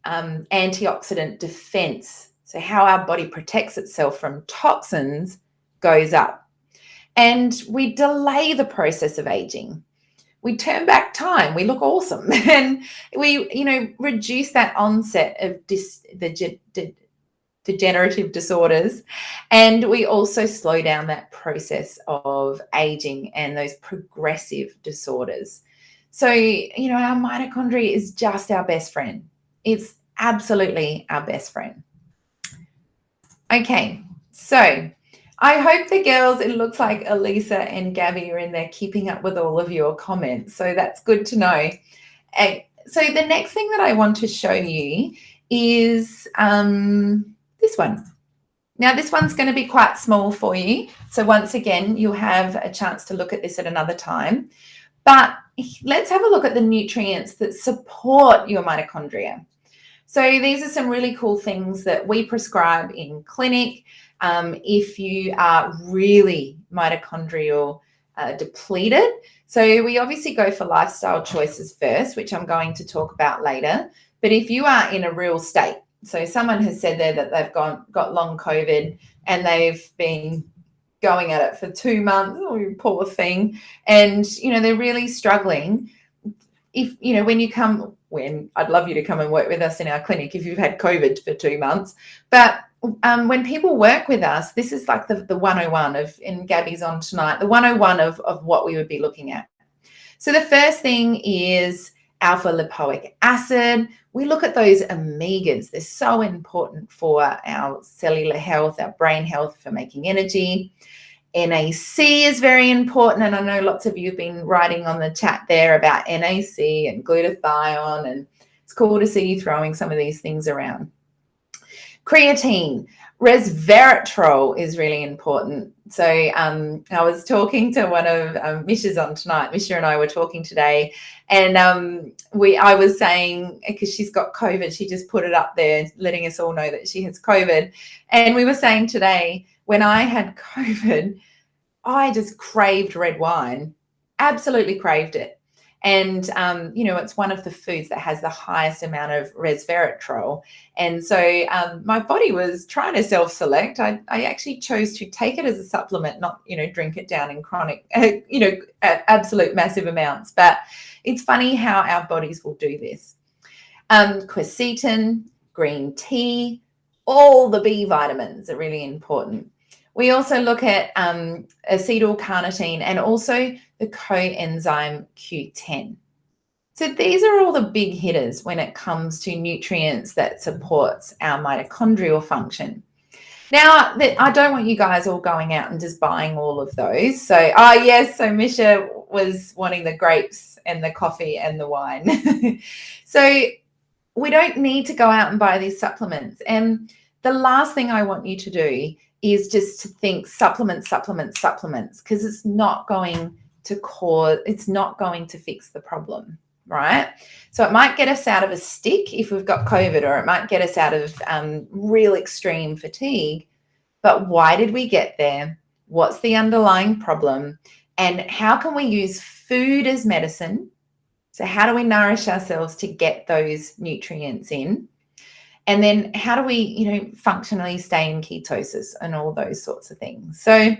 antioxidant defense, so how our body protects itself from toxins, goes up. And we delay the process of aging. We turn back time. We look awesome. And we, reduce that onset of degenerative disorders. And we also slow down that process of aging and those progressive disorders. So, our mitochondria is just our best friend. It's absolutely our best friend. Okay, so I hope the girls, it looks like Elisa and Gabby are in there keeping up with all of your comments. So that's good to know. So the next thing that I want to show you is this one. Now, this one's going to be quite small for you. So once again, you'll have a chance to look at this at another time. But let's have a look at the nutrients that support your mitochondria. So these are some really cool things that we prescribe in clinic if you are really mitochondrial depleted. So we obviously go for lifestyle choices first, which I'm going to talk about later. But if you are in a real state, so someone has said there that they've got long COVID and they've been going at it for 2 months, oh, you poor thing, and, they're really struggling. If, when I'd love you to come and work with us in our clinic if you've had COVID for 2 months. But when people work with us, this is like the 101 and Gabby's on tonight, the 101 of what we would be looking at. So the first thing is alpha lipoic acid. We look at those omegas. They're so important for our cellular health, our brain health, for making energy. NAC is very important, and I know lots of you have been writing on the chat there about NAC and glutathione, and it's cool to see you throwing some of these things around. Creatine, resveratrol is really important. So I was talking to one of Misha's on tonight. Misha and I were talking today, and I was saying, because she's got COVID, she just put it up there letting us all know that she has COVID. And we were saying today, when I had COVID, I just craved red wine, absolutely craved it. And, it's one of the foods that has the highest amount of resveratrol. And so my body was trying to self-select. I actually chose to take it as a supplement, not, drink it down in chronic, at absolute massive amounts. But it's funny how our bodies will do this. Quercetin, green tea, all the B vitamins are really important. We also look at acetylcarnitine and also the coenzyme Q10. So these are all the big hitters when it comes to nutrients that supports our mitochondrial function. Now, I don't want you guys all going out and just buying all of those. So, so Misha was wanting the grapes and the coffee and the wine. So we don't need to go out and buy these supplements. And the last thing I want you to do is just to think supplements, because it's not going to fix the problem, right? So it might get us out of a stick if we've got COVID, or it might get us out of real extreme fatigue. But why did we get there? What's the underlying problem? And how can we use food as medicine? So how do we nourish ourselves to get those nutrients in? And then how do we, functionally stay in ketosis and all those sorts of things? So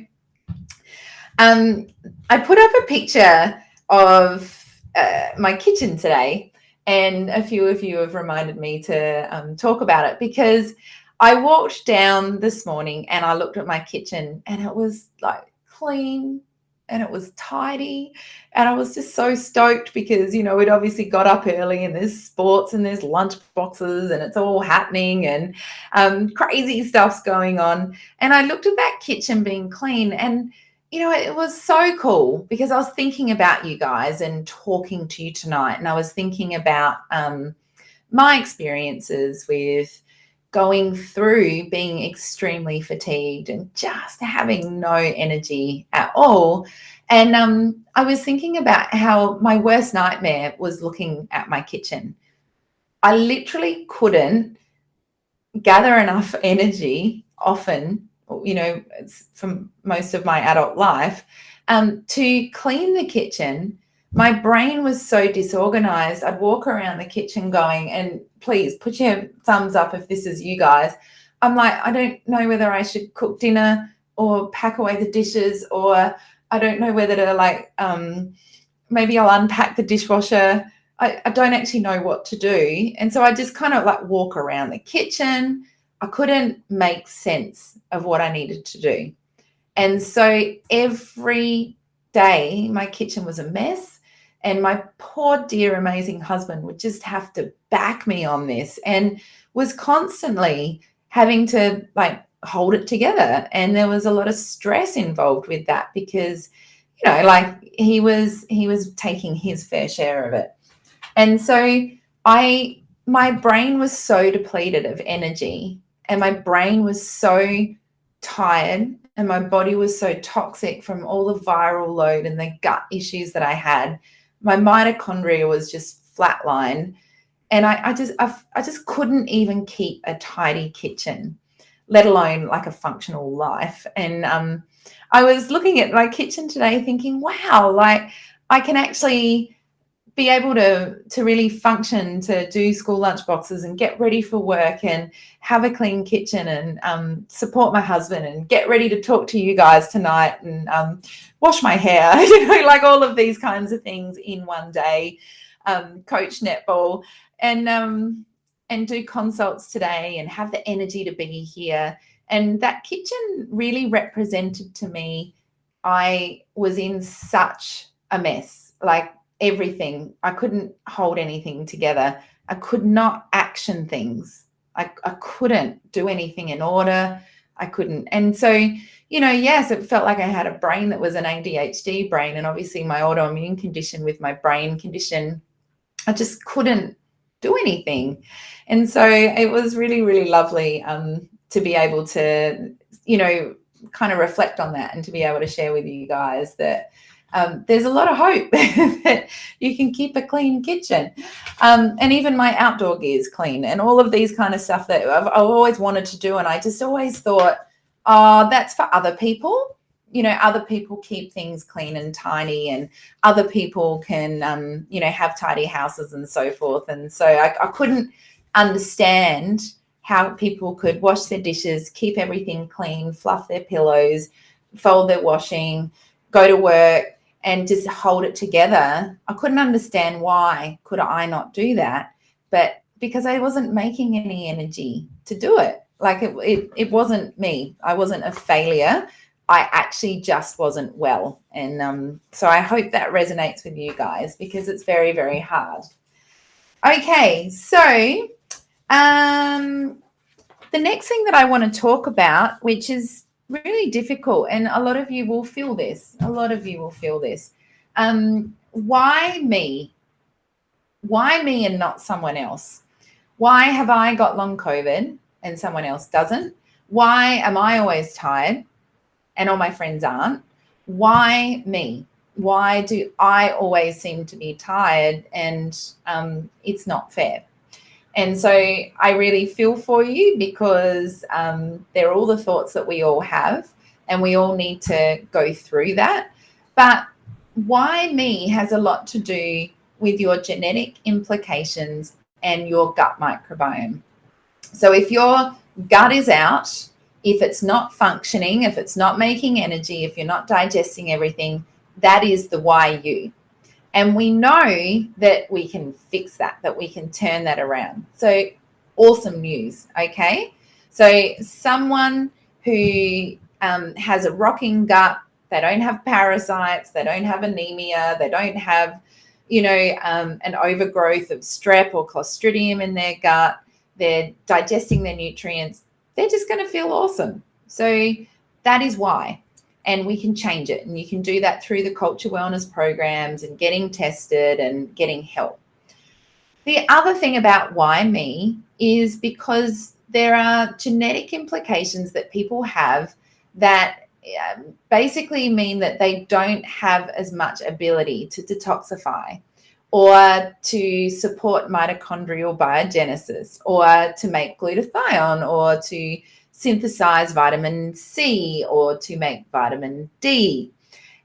I put up a picture of my kitchen today, and a few of you have reminded me to talk about it, because I walked down this morning and I looked at my kitchen and it was like clean and it was tidy, and I was just so stoked because, we'd obviously got up early and there's sports and there's lunch boxes and it's all happening and crazy stuff's going on. And I looked at that kitchen being clean, and, it was so cool because I was thinking about you guys and talking to you tonight. And I was thinking about my experiences with, going through being extremely fatigued and just having no energy at all. And I was thinking about how my worst nightmare was looking at my kitchen. I literally couldn't gather enough energy often, from most of my adult life, to clean the kitchen. My brain was so disorganized. I'd walk around the kitchen going, and please put your thumbs up if this is you guys. I'm like, I don't know whether I should cook dinner or pack away the dishes, or I don't know whether to maybe I'll unpack the dishwasher. I don't actually know what to do. And so I just kind of like walk around the kitchen. I couldn't make sense of what I needed to do. And so every day my kitchen was a mess, and my poor, dear, amazing husband would just have to back me on this and was constantly having to like hold it together. And there was a lot of stress involved with that because, like he was taking his fair share of it. And so my brain was so depleted of energy, and my brain was so tired, and my body was so toxic from all the viral load and the gut issues that I had. My mitochondria was just flatline, and I just couldn't even keep a tidy kitchen, let alone like a functional life. And I was looking at my kitchen today thinking, wow, like I can actually be able to really function, to do school lunch boxes and get ready for work and have a clean kitchen and support my husband and get ready to talk to you guys tonight and wash my hair, like all of these kinds of things in one day, coach netball and do consults today and have the energy to be here. And that kitchen really represented to me, I was in such a mess, like everything. I couldn't hold anything together. I could not action things. I couldn't do anything in order. I couldn't. And so, yes, it felt like I had a brain that was an ADHD brain. And obviously my autoimmune condition with my brain condition, I just couldn't do anything. And so it was really, really lovely to be able to, kind of reflect on that and to be able to share with you guys that there's a lot of hope that you can keep a clean kitchen. And even my outdoor gear is clean and all of these kind of stuff that I've always wanted to do. And I just always thought, oh, that's for other people. Other people keep things clean and tiny, and other people can, have tidy houses and so forth. And so I couldn't understand how people could wash their dishes, keep everything clean, fluff their pillows, fold their washing, go to work, and just hold it together. I couldn't understand why could I not do that, but because I wasn't making any energy to do it. Like it wasn't me. I wasn't a failure. I actually just wasn't well. And so I hope that resonates with you guys because it's very, very hard. Okay, so the next thing that I want to talk about, which is really difficult, and a lot of you will feel this. Why me? Why me and not someone else? Why have I got long COVID and someone else doesn't? Why am I always tired and all my friends aren't? Why me? Why do I always seem to be tired and it's not fair? And so I really feel for you because they're all the thoughts that we all have, and we all need to go through that. But why me has a lot to do with your genetic implications and your gut microbiome. So if your gut is out, if it's not functioning, if it's not making energy, if you're not digesting everything, that is the why you. And we know that we can fix that we can turn that around. So awesome news, okay? So someone who has a rocking gut, they don't have parasites, they don't have anemia, they don't have, an overgrowth of strep or clostridium in their gut, they're digesting their nutrients, they're just going to feel awesome. So that is why. And we can change it. And you can do that through the culture wellness programs and getting tested and getting help. The other thing about why me is because there are genetic implications that people have that basically mean that they don't have as much ability to detoxify or to support mitochondrial biogenesis or to make glutathione or to synthesize vitamin C or to make vitamin D.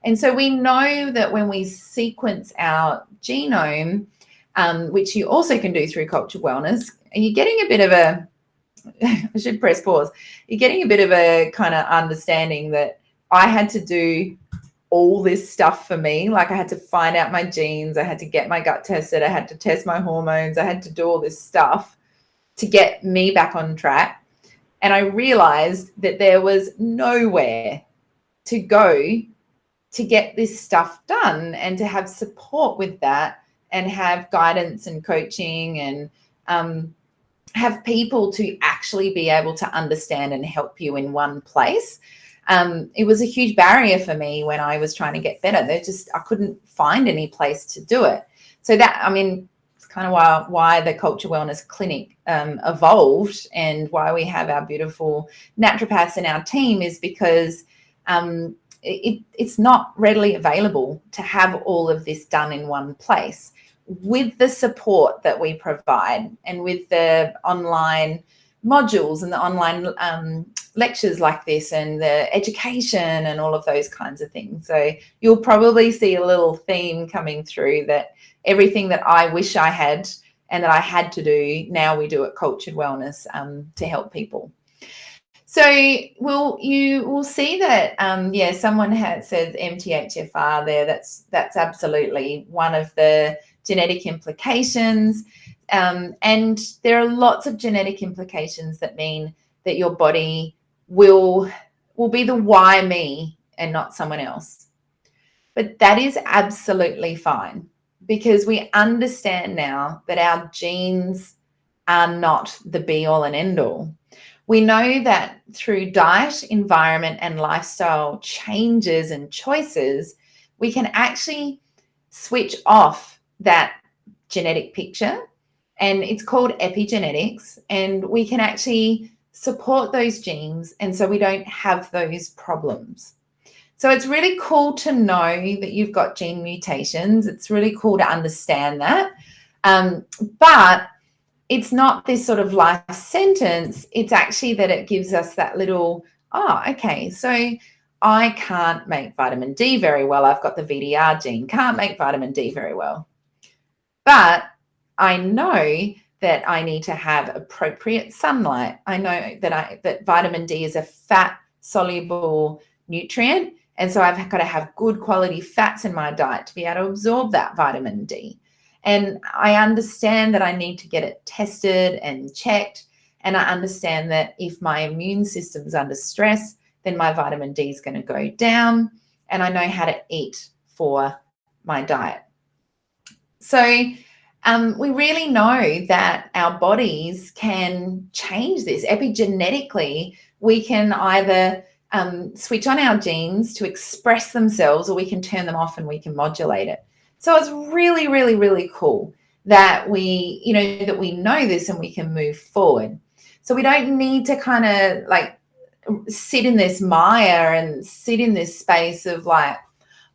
And so we know that when we sequence our genome, which you also can do through Cultured Wellness, and you're getting a bit of a, I should press pause, you're getting a bit of a kind of understanding that I had to do all this stuff for me. Like I had to find out my genes, I had to get my gut tested, I had to test my hormones, I had to do all this stuff to get me back on track. And I realized that there was nowhere to go to get this stuff done and to have support with that and have guidance and coaching and have people to actually be able to understand and help you in one place. It was a huge barrier for me when I was trying to get better. I couldn't find any place to do it. So that, I mean, it's kind of why the Culture Wellness Clinic evolved and why we have our beautiful naturopaths in our team is because it's not readily available to have all of this done in one place. With the support that we provide and with the online modules and the online lectures like this and the education and all of those kinds of things. So you'll probably see a little theme coming through that everything that I wish I had and that I had to do, now we do at Cultured Wellness to help people. So you will see that, someone says MTHFR there. That's absolutely one of the genetic implications. And there are lots of genetic implications that mean that your body will be the why me and not someone else. But that is absolutely fine because we understand now that our genes are not the be all and end all. We know that through diet, environment, and lifestyle changes and choices, we can actually switch off that genetic picture, and it's called epigenetics, and we can actually support those genes, and so we don't have those problems. So it's really cool to know that you've got gene mutations. It's really cool to understand that, but it's not this sort of life sentence. It's actually that it gives us that little, okay, so I can't make vitamin D very well. I've got the VDR gene, can't make vitamin D very well. But I know that I need to have appropriate sunlight. I know that vitamin D is a fat-soluble nutrient, and so I've got to have good quality fats in my diet to be able to absorb that vitamin D. And I understand that I need to get it tested and checked. And I understand that if my immune system's under stress, then my vitamin D is going to go down. And I know how to eat for my diet. So we really know that our bodies can change this. Epigenetically, we can either switch on our genes to express themselves, or we can turn them off and we can modulate it. So it's really, really, really cool that we know this and we can move forward. So we don't need to kind of like sit in this mire and sit in this space of like,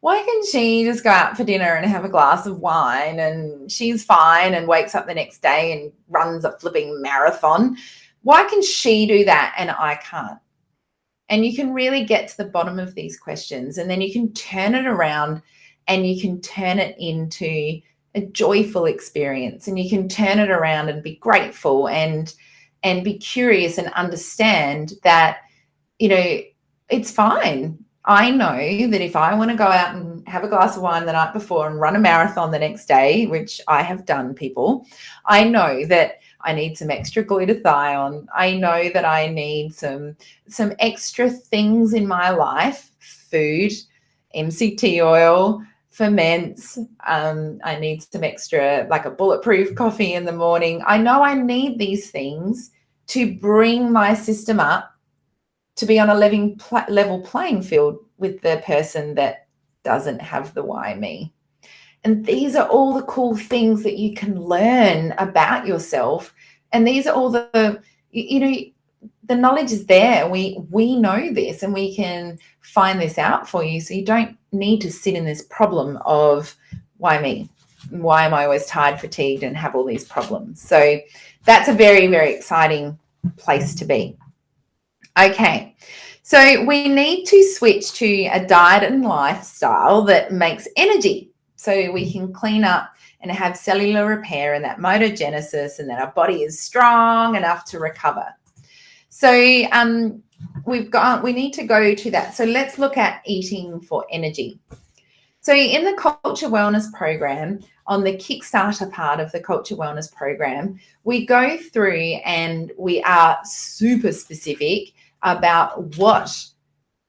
why can she just go out for dinner and have a glass of wine and she's fine and wakes up the next day and runs a flipping marathon? Why can she do that and I can't? And you can really get to the bottom of these questions, and then you can turn it around and you can turn it into a joyful experience, and you can turn it around and be grateful and be curious and understand that, it's fine. I know that if I want to go out and have a glass of wine the night before and run a marathon the next day, which I have done, people, I know that I need some extra glutathione. I know that I need some extra things in my life, food, MCT oil, ferments. I need some extra, like a bulletproof coffee in the morning. I know I need these things to bring my system up to be on a level playing field with the person that doesn't have the why me. And these are all the cool things that you can learn about yourself. And these are all the you know, the knowledge is there. We know this, and we can find this out for you. So you don't need to sit in this problem of, why me? Why am I always tired, fatigued, and have all these problems? So that's a very, very exciting place to be. Okay, so we need to switch to a diet and lifestyle that makes energy, so we can clean up and have cellular repair and that mitogenesis, and that our body is strong enough to recover. So we need to go to that. So let's look at eating for energy. So in the Culture Wellness Program, on the Kickstarter part of the Culture Wellness Program, we go through and we are super specific about what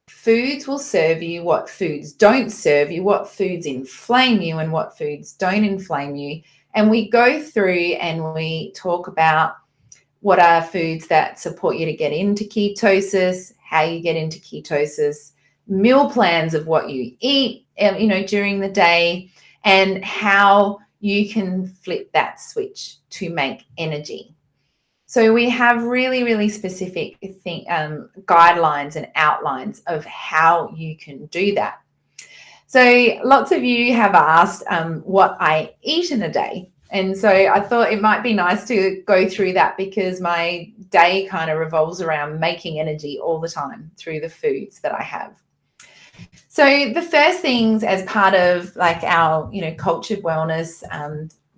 foods will serve you, what foods don't serve you, what foods inflame you, and what foods don't inflame you. And we go through and we talk about what are foods that support you to get into ketosis, how you get into ketosis, meal plans of what you eat, during the day, and how you can flip that switch to make energy. So we have really, really specific guidelines and outlines of how you can do that. So lots of you have asked what I eat in a day. And so I thought it might be nice to go through that, because my day kind of revolves around making energy all the time through the foods that I have. So the first things as part of like our, cultured wellness,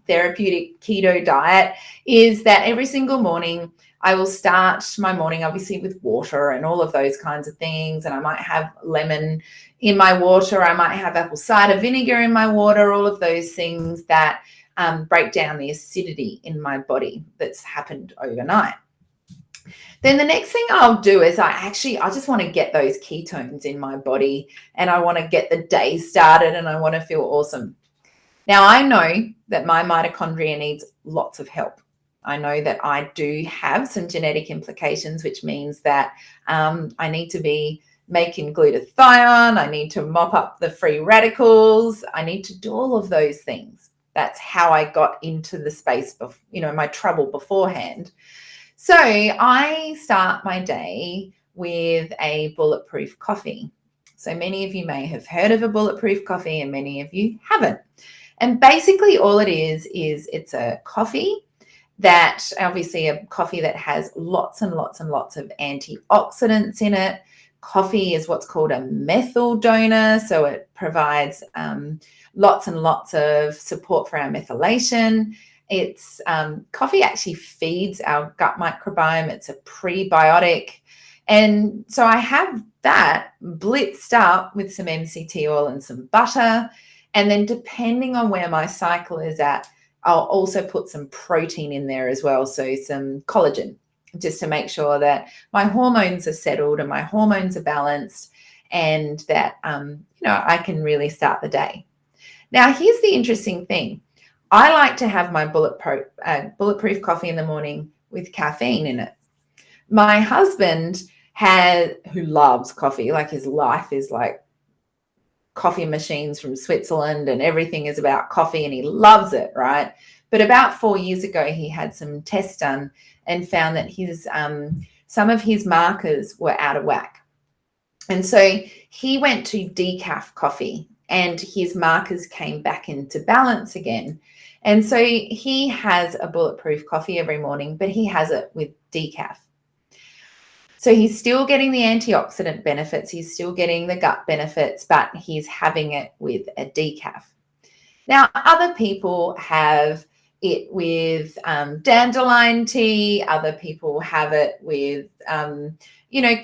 therapeutic keto diet, is that every single morning I will start my morning obviously with water and all of those kinds of things. And I might have lemon in my water. I might have apple cider vinegar in my water, all of those things that break down the acidity in my body that's happened overnight. Then the next thing I'll do is I just want to get those ketones in my body, and I want to get the day started, and I want to feel awesome. Now, I know that my mitochondria needs lots of help. I know that I do have some genetic implications, which means that I need to be making glutathione. I need to mop up the free radicals. I need to do all of those things. That's how I got into the space of, my trouble beforehand. So I start my day with a bulletproof coffee. So many of you may have heard of a bulletproof coffee, and many of you haven't. And basically all it is it's a coffee that, obviously a coffee that has lots and lots and lots of antioxidants in it. Coffee is what's called a methyl donor, so it provides lots and lots of support for our methylation. It's coffee actually feeds our gut microbiome. It's a prebiotic. And so I have that blitzed up with some MCT oil and some butter. And then depending on where my cycle is at, I'll also put some protein in there as well. So some collagen, just to make sure that my hormones are settled and my hormones are balanced, and that, I can really start the day. Now, here's the interesting thing. I like to have my bulletproof coffee in the morning with caffeine in it. My husband who loves coffee, like his life is like coffee machines from Switzerland, and everything is about coffee, and he loves it, right? But about 4 years ago, he had some tests done and found that some of his markers were out of whack. And so he went to decaf coffee, and his markers came back into balance again. And so he has a bulletproof coffee every morning, but he has it with decaf. So he's still getting the antioxidant benefits, he's still getting the gut benefits, but he's having it with a decaf. Now, other people have it with dandelion tea. Other people have it with,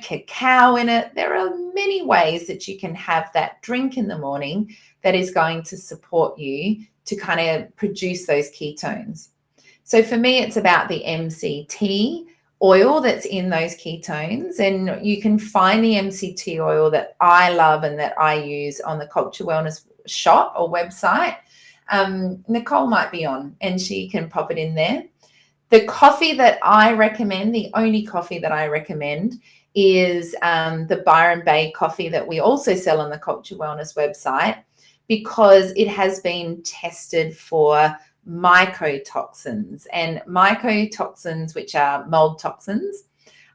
cacao in it. There are many ways that you can have that drink in the morning that is going to support you to kind of produce those ketones. So for me, it's about the MCT oil that's in those ketones. And you can find the MCT oil that I love and that I use on the Culture Wellness shop or website. Nicole might be on, and she can pop it in there. The coffee that I recommend, the only coffee that I recommend, is the Byron Bay coffee that we also sell on the Culture Wellness website, because it has been tested for mycotoxins. And mycotoxins, which are mold toxins,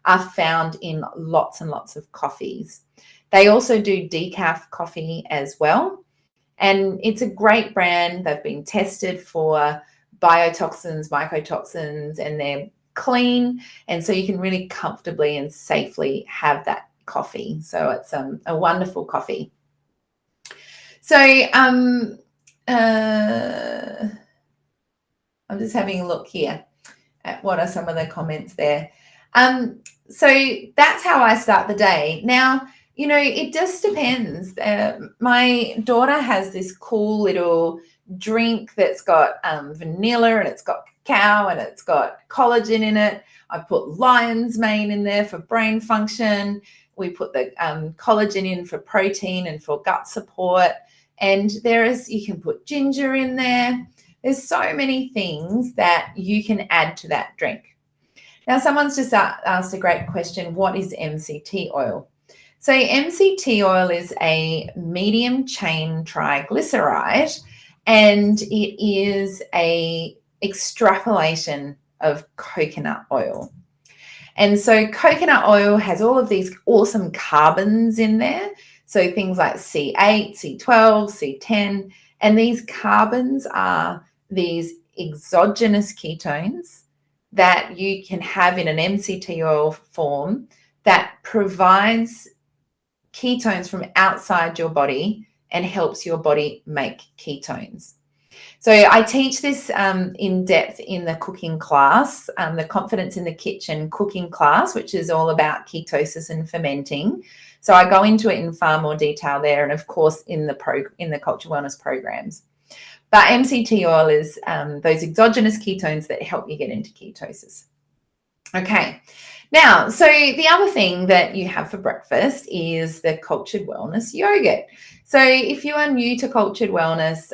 are found in lots and lots of coffees. They also do decaf coffee as well. And it's a great brand. They've been tested for biotoxins, mycotoxins, and they're clean. And so you can really comfortably and safely have that coffee. So it's a wonderful coffee. So I'm just having a look here at what are some of the comments there. So that's how I start the day. Now, you know, it just depends. My daughter has this cool little drink that's got vanilla and it's got cacao and it's got collagen in it. I put lion's mane in there for brain function. We put the collagen in for protein and for gut support. And you can put ginger in there. There's so many things that you can add to that drink. Now, someone's just asked a great question. What is MCT oil? So MCT oil is a medium chain triglyceride, and it is a extrapolation of coconut oil. And so coconut oil has all of these awesome carbons in there. So things like C8, C12, C10, and these carbons are these exogenous ketones that you can have in an MCT oil form that provides ketones from outside your body and helps your body make ketones. So I teach this in depth in the cooking class, the Confidence in the Kitchen cooking class, which is all about ketosis and fermenting. So I go into it in far more detail there, and of course in the Culture Wellness programs. But MCT oil is those exogenous ketones that help you get into ketosis. Okay. Now, so the other thing that you have for breakfast is the Cultured Wellness yogurt. So if you are new to Cultured Wellness,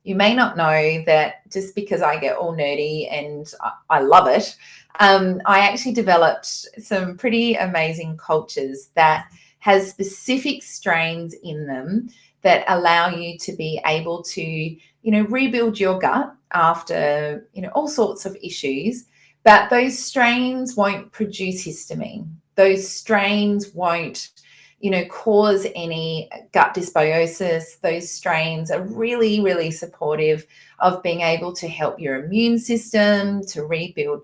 you may not know that just because I get all nerdy and I love it, I actually developed some pretty amazing cultures that has specific strains in them that allow you to be able to, you know, rebuild your gut after, you know, all sorts of issues. But those strains won't produce histamine. Those strains won't, you know, cause any gut dysbiosis. Those strains are really, really supportive of being able to help your immune system to rebuild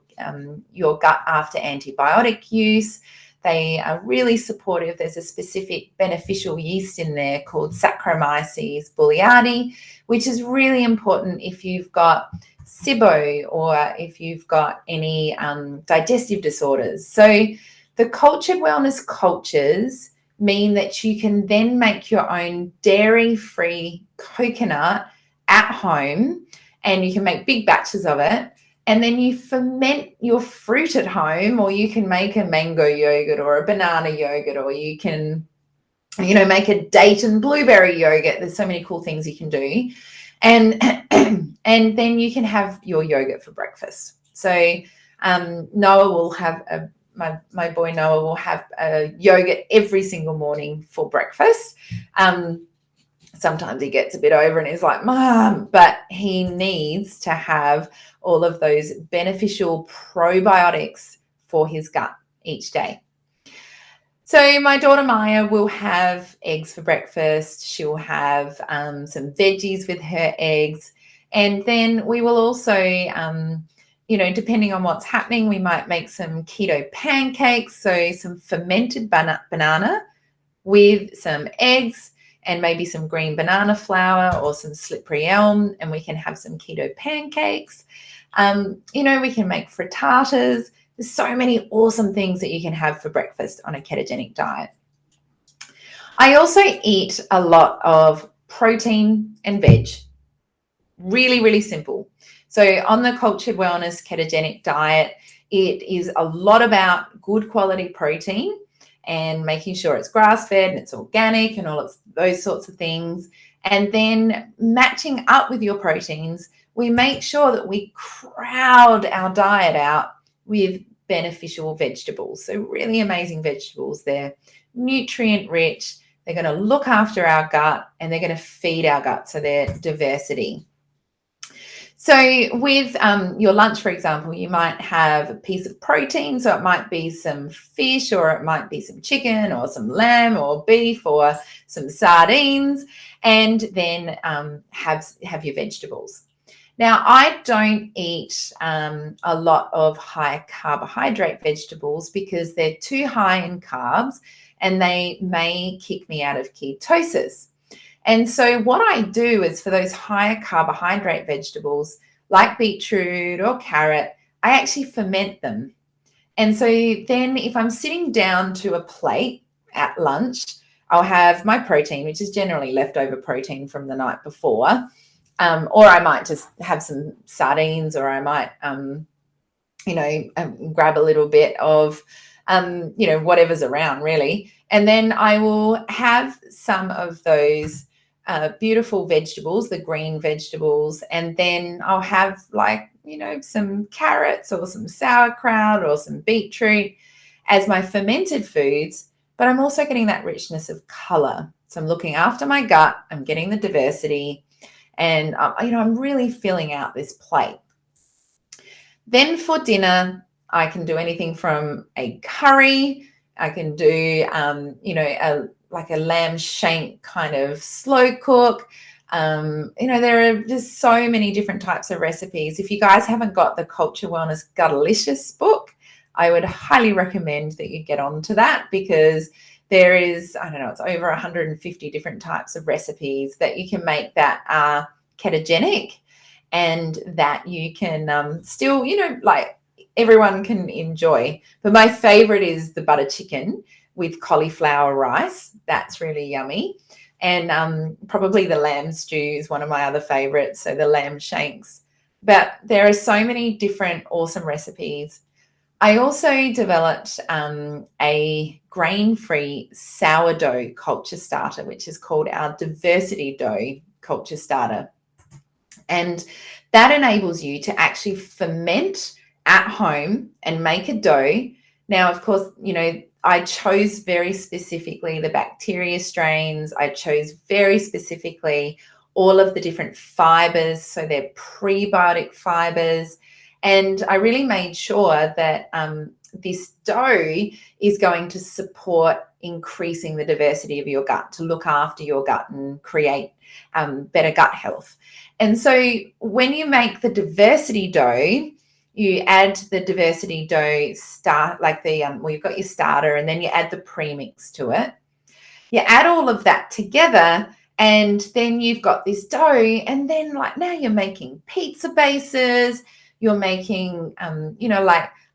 your gut after antibiotic use. They are really supportive. There's a specific beneficial yeast in there called Saccharomyces boulardii, which is really important if you've got SIBO or if you've got any digestive disorders. So the Cultured Wellness cultures mean that you can then make your own dairy-free coconut at home, and you can make big batches of it. And then you ferment your fruit at home, or you can make a mango yogurt or a banana yogurt, or you can, you know, make a date and blueberry yogurt. There's so many cool things you can do. And and then you can have your yogurt for breakfast. So Noah will have my boy Noah will have a yogurt every single morning for breakfast. Sometimes he gets a bit over and he's like, Mom, but he needs to have all of those beneficial probiotics for his gut each day. So my daughter Maya will have eggs for breakfast. She'll have some veggies with her eggs. And then we will also, you know, depending on what's happening, we might make some keto pancakes. So some fermented banana with some eggs and maybe some green banana flour or some slippery elm, and we can have some keto pancakes. You know, we can make frittatas. There's so many awesome things that you can have for breakfast on a ketogenic diet. I also eat a lot of protein and veg. Really, really simple. So on the Cultured Wellness ketogenic diet, it is a lot about good quality protein and making sure it's grass-fed and it's organic and all of those sorts of things. And then matching up with your proteins, we make sure that we crowd our diet out with beneficial vegetables. So really amazing vegetables. They're nutrient rich. They're going to look after our gut and they're going to feed our gut. So they're diversity. So with your lunch, for example, you might have a piece of protein. So it might be some fish, or it might be some chicken or some lamb or beef or some sardines, and then have your vegetables. Now, I don't eat a lot of high carbohydrate vegetables because they're too high in carbs and they may kick me out of ketosis. And so what I do is, for those higher carbohydrate vegetables like beetroot or carrot, I actually ferment them. And so then if I'm sitting down to a plate at lunch, I'll have my protein, which is generally leftover protein from the night before. Or I might just have some sardines, or I might, grab a little bit of, whatever's around really. And then I will have some of those beautiful vegetables, the green vegetables, and then I'll have some carrots or some sauerkraut or some beetroot as my fermented foods. But I'm also getting that richness of color. So I'm looking after my gut, I'm getting the diversity, and I'm really filling out this plate. Then for dinner, I can do anything from a curry. I can do, a lamb shank kind of slow cook. There are just so many different types of recipes. If you guys haven't got the Culture Wellness Gutalicious book, I would highly recommend that you get onto that, because there is, it's over 150 different types of recipes that you can make that are ketogenic and that you can still, everyone can enjoy. But my favorite is the butter chicken with cauliflower rice. That's really yummy. And probably the lamb stew is one of my other favorites, so the lamb shanks. But there are so many different awesome recipes. I also developed a grain-free sourdough culture starter, which is called our Diversity Dough culture starter. And that enables you to actually ferment at home and make a dough. Now, of course, I chose very specifically the bacteria strains. I chose very specifically all of the different fibers. So they're prebiotic fibers. And I really made sure that this dough is going to support increasing the diversity of your gut, to look after your gut and create better gut health. And so when you make the diversity dough, you add the diversity dough you've got your starter, and then you add the premix to it. You add all of that together, and then you've got this dough, and then now you're making pizza bases, you're making,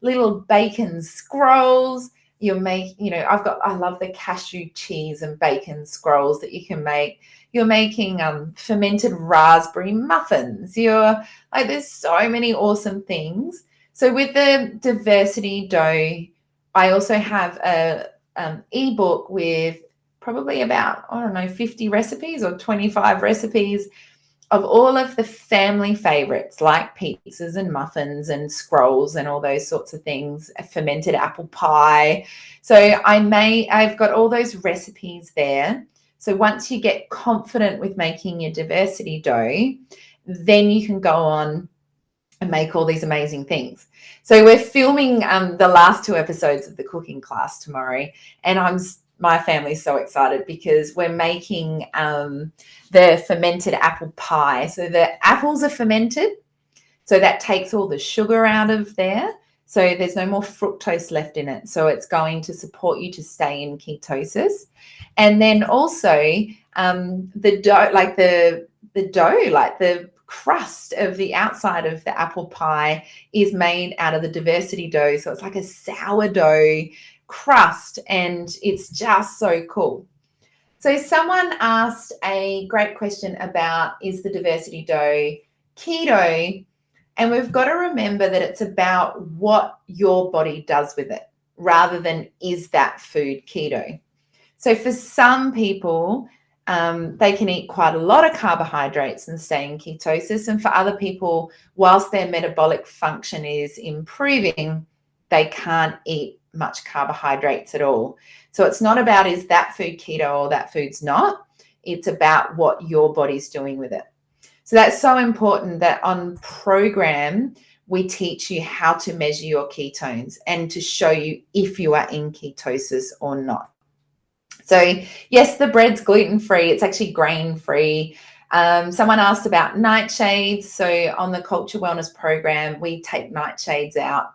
little bacon scrolls. I love the cashew cheese and bacon scrolls that you can make. You're making fermented raspberry muffins. There's so many awesome things. So with the diversity dough, I also have a ebook with probably about, 50 recipes or 25 recipes of all of the family favorites, like pizzas and muffins and scrolls and all those sorts of things, a fermented apple pie. So I've got all those recipes there. So once you get confident with making your diversity dough, then you can go on and make all these amazing things. So we're filming the last 2 episodes of the cooking class tomorrow, and my family's so excited because we're making the fermented apple pie. So the apples are fermented, so that takes all the sugar out of there. So there's no more fructose left in it. So it's going to support you to stay in ketosis. And then also the dough, the crust of the outside of the apple pie is made out of the diversity dough. So it's like a sourdough crust, and it's just so cool. So someone asked a great question about, is the diversity dough keto? And we've got to remember that it's about what your body does with it rather than is that food keto. So for some people, they can eat quite a lot of carbohydrates and stay in ketosis. And for other people, whilst their metabolic function is improving, they can't eat much carbohydrates at all. So it's not about is that food keto or that food's not. It's about what your body's doing with it. So that's so important that on program, we teach you how to measure your ketones and to show you if you are in ketosis or not. So yes, the bread's gluten-free. It's actually grain-free. Someone asked about nightshades. So on the Culture Wellness program, we take nightshades out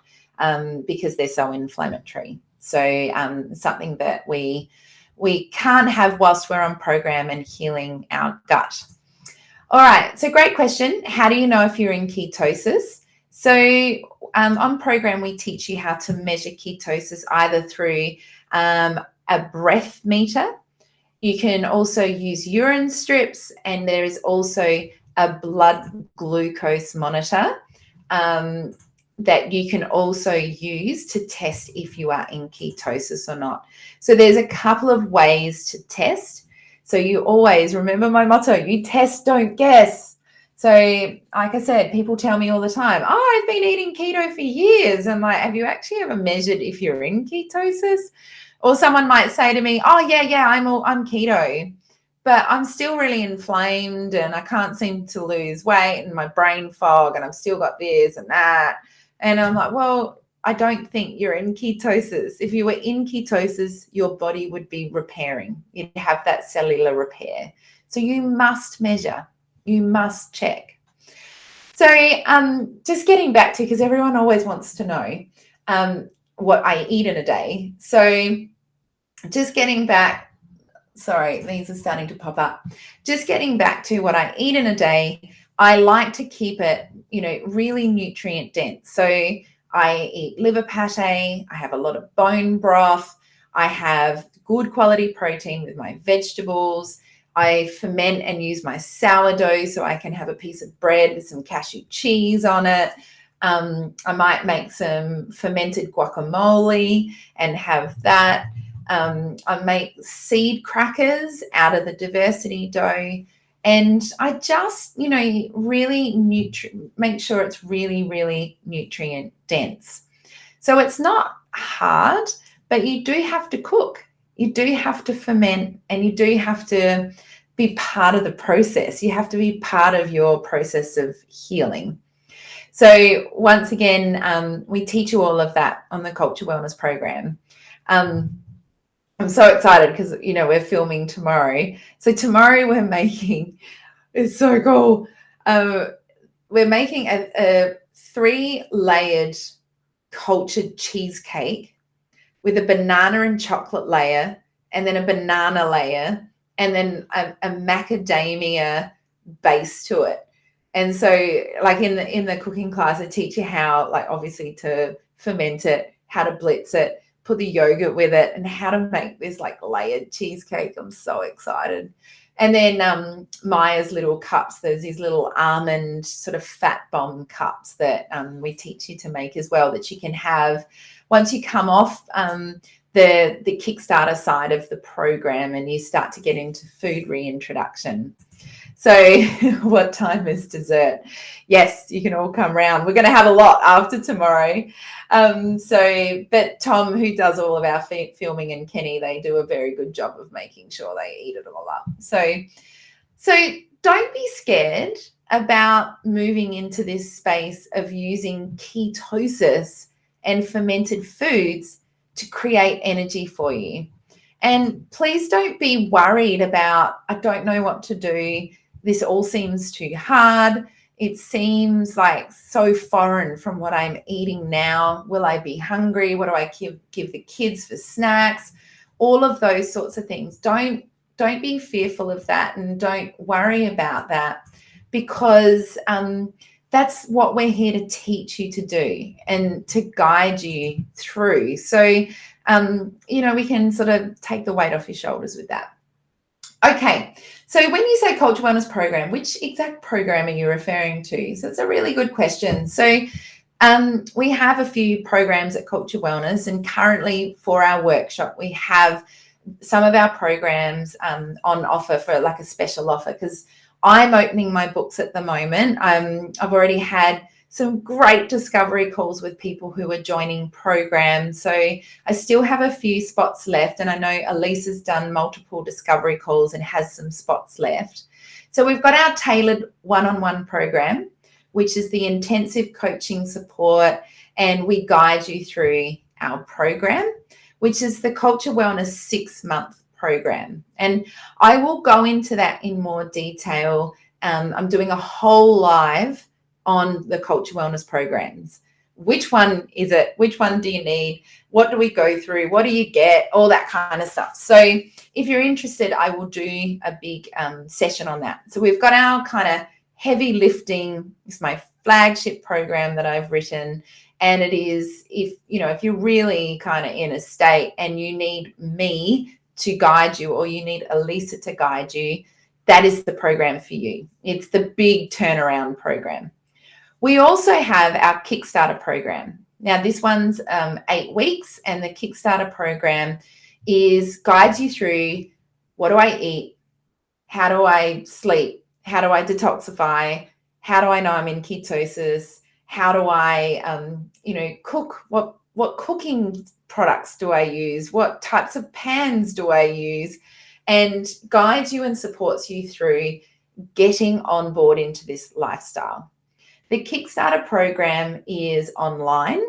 because they're so inflammatory. So something that we can't have whilst we're on program and healing our gut. All right, so great question. How do you know if you're in ketosis? So on program, we teach you how to measure ketosis either through a breath meter. You can also use urine strips, and there is also a blood glucose monitor that you can also use to test if you are in ketosis or not. So there's a couple of ways to test. So you always remember my motto, you test, don't guess. So like I said, people tell me all the time, oh, I've been eating keto for years. I'm like, have you actually ever measured if you're in ketosis? Or someone might say to me, oh, yeah, I'm keto, but I'm still really inflamed and I can't seem to lose weight and my brain fog and I've still got this and that. And I'm like, well, I don't think you're in ketosis. If you were in ketosis, your body would be repairing. You'd have that cellular repair. So you must measure. You must check. So just getting back to, because everyone always wants to know what I eat in a day. So just getting back, sorry, these are starting to pop up. Just getting back to what I eat in a day, I like to keep it, really nutrient dense. So I eat liver pate, I have a lot of bone broth, I have good quality protein with my vegetables, I ferment and use my sourdough so I can have a piece of bread with some cashew cheese on it. I might make some fermented guacamole and have that. I make seed crackers out of the diversity dough. And I just, really make sure it's really, really nutrient dense. So it's not hard, but you do have to cook. You do have to ferment and you do have to be part of the process. You have to be part of your process of healing. So once again, we teach you all of that on the Culture Wellness program. I'm so excited because, we're filming tomorrow. So tomorrow we're making, it's so cool. We're making a 3-layered cultured cheesecake with a banana and chocolate layer, and then a banana layer, and then a macadamia base to it. And so like in the cooking class, I teach you how, like, obviously to ferment it, how to blitz it, put the yogurt with it, and how to make this like layered cheesecake. I'm so excited. And then Maya's little cups, there's these little almond sort of fat bomb cups that we teach you to make as well, that you can have once you come off the Kickstarter side of the program and you start to get into food reintroduction. So what time is dessert? Yes, you can all come round. We're going to have a lot after tomorrow. But Tom, who does all of our filming, and Kenny, they do a very good job of making sure they eat it all up. So don't be scared about moving into this space of using ketosis and fermented foods to create energy for you. And please don't be worried about, I don't know what to do. This all seems too hard. It seems like so foreign from what I'm eating now. Will I be hungry? What do I give the kids for snacks? All of those sorts of things. Don't be fearful of that, and don't worry about that, because that's what we're here to teach you to do and to guide you through. So, we can sort of take the weight off your shoulders with that. Okay, so when you say Culture Wellness program, which exact program are you referring to? So it's a really good question. So we have a few programs at Culture Wellness, and currently for our workshop, we have some of our programs on offer for like a special offer, because I'm opening my books at the moment. I've already had some great discovery calls with people who are joining programs. So I still have a few spots left, and I know Elisa's done multiple discovery calls and has some spots left. So we've got our tailored one-on-one program, which is the intensive coaching support, and we guide you through our program, which is the Culture Wellness 6-month program. And I will go into that in more detail. I'm doing a whole live on the Culture Wellness programs. Which one is it? Which one do you need? What do we go through? What do you get? All that kind of stuff. So if you're interested, I will do a big session on that. So we've got our kind of heavy lifting. It's my flagship program that I've written. And it is, if you're really kind of in a state and you need me to guide you, or you need Elisa to guide you, that is the program for you. It's the big turnaround program. We also have our Kickstarter program. Now, this one's 8 weeks, and the Kickstarter program guides you through: what do I eat? How do I sleep? How do I detoxify? How do I know I'm in ketosis? How do I, cook? What cooking products do I use? What types of pans do I use? And guides you and supports you through getting on board into this lifestyle. The Kickstarter program is online,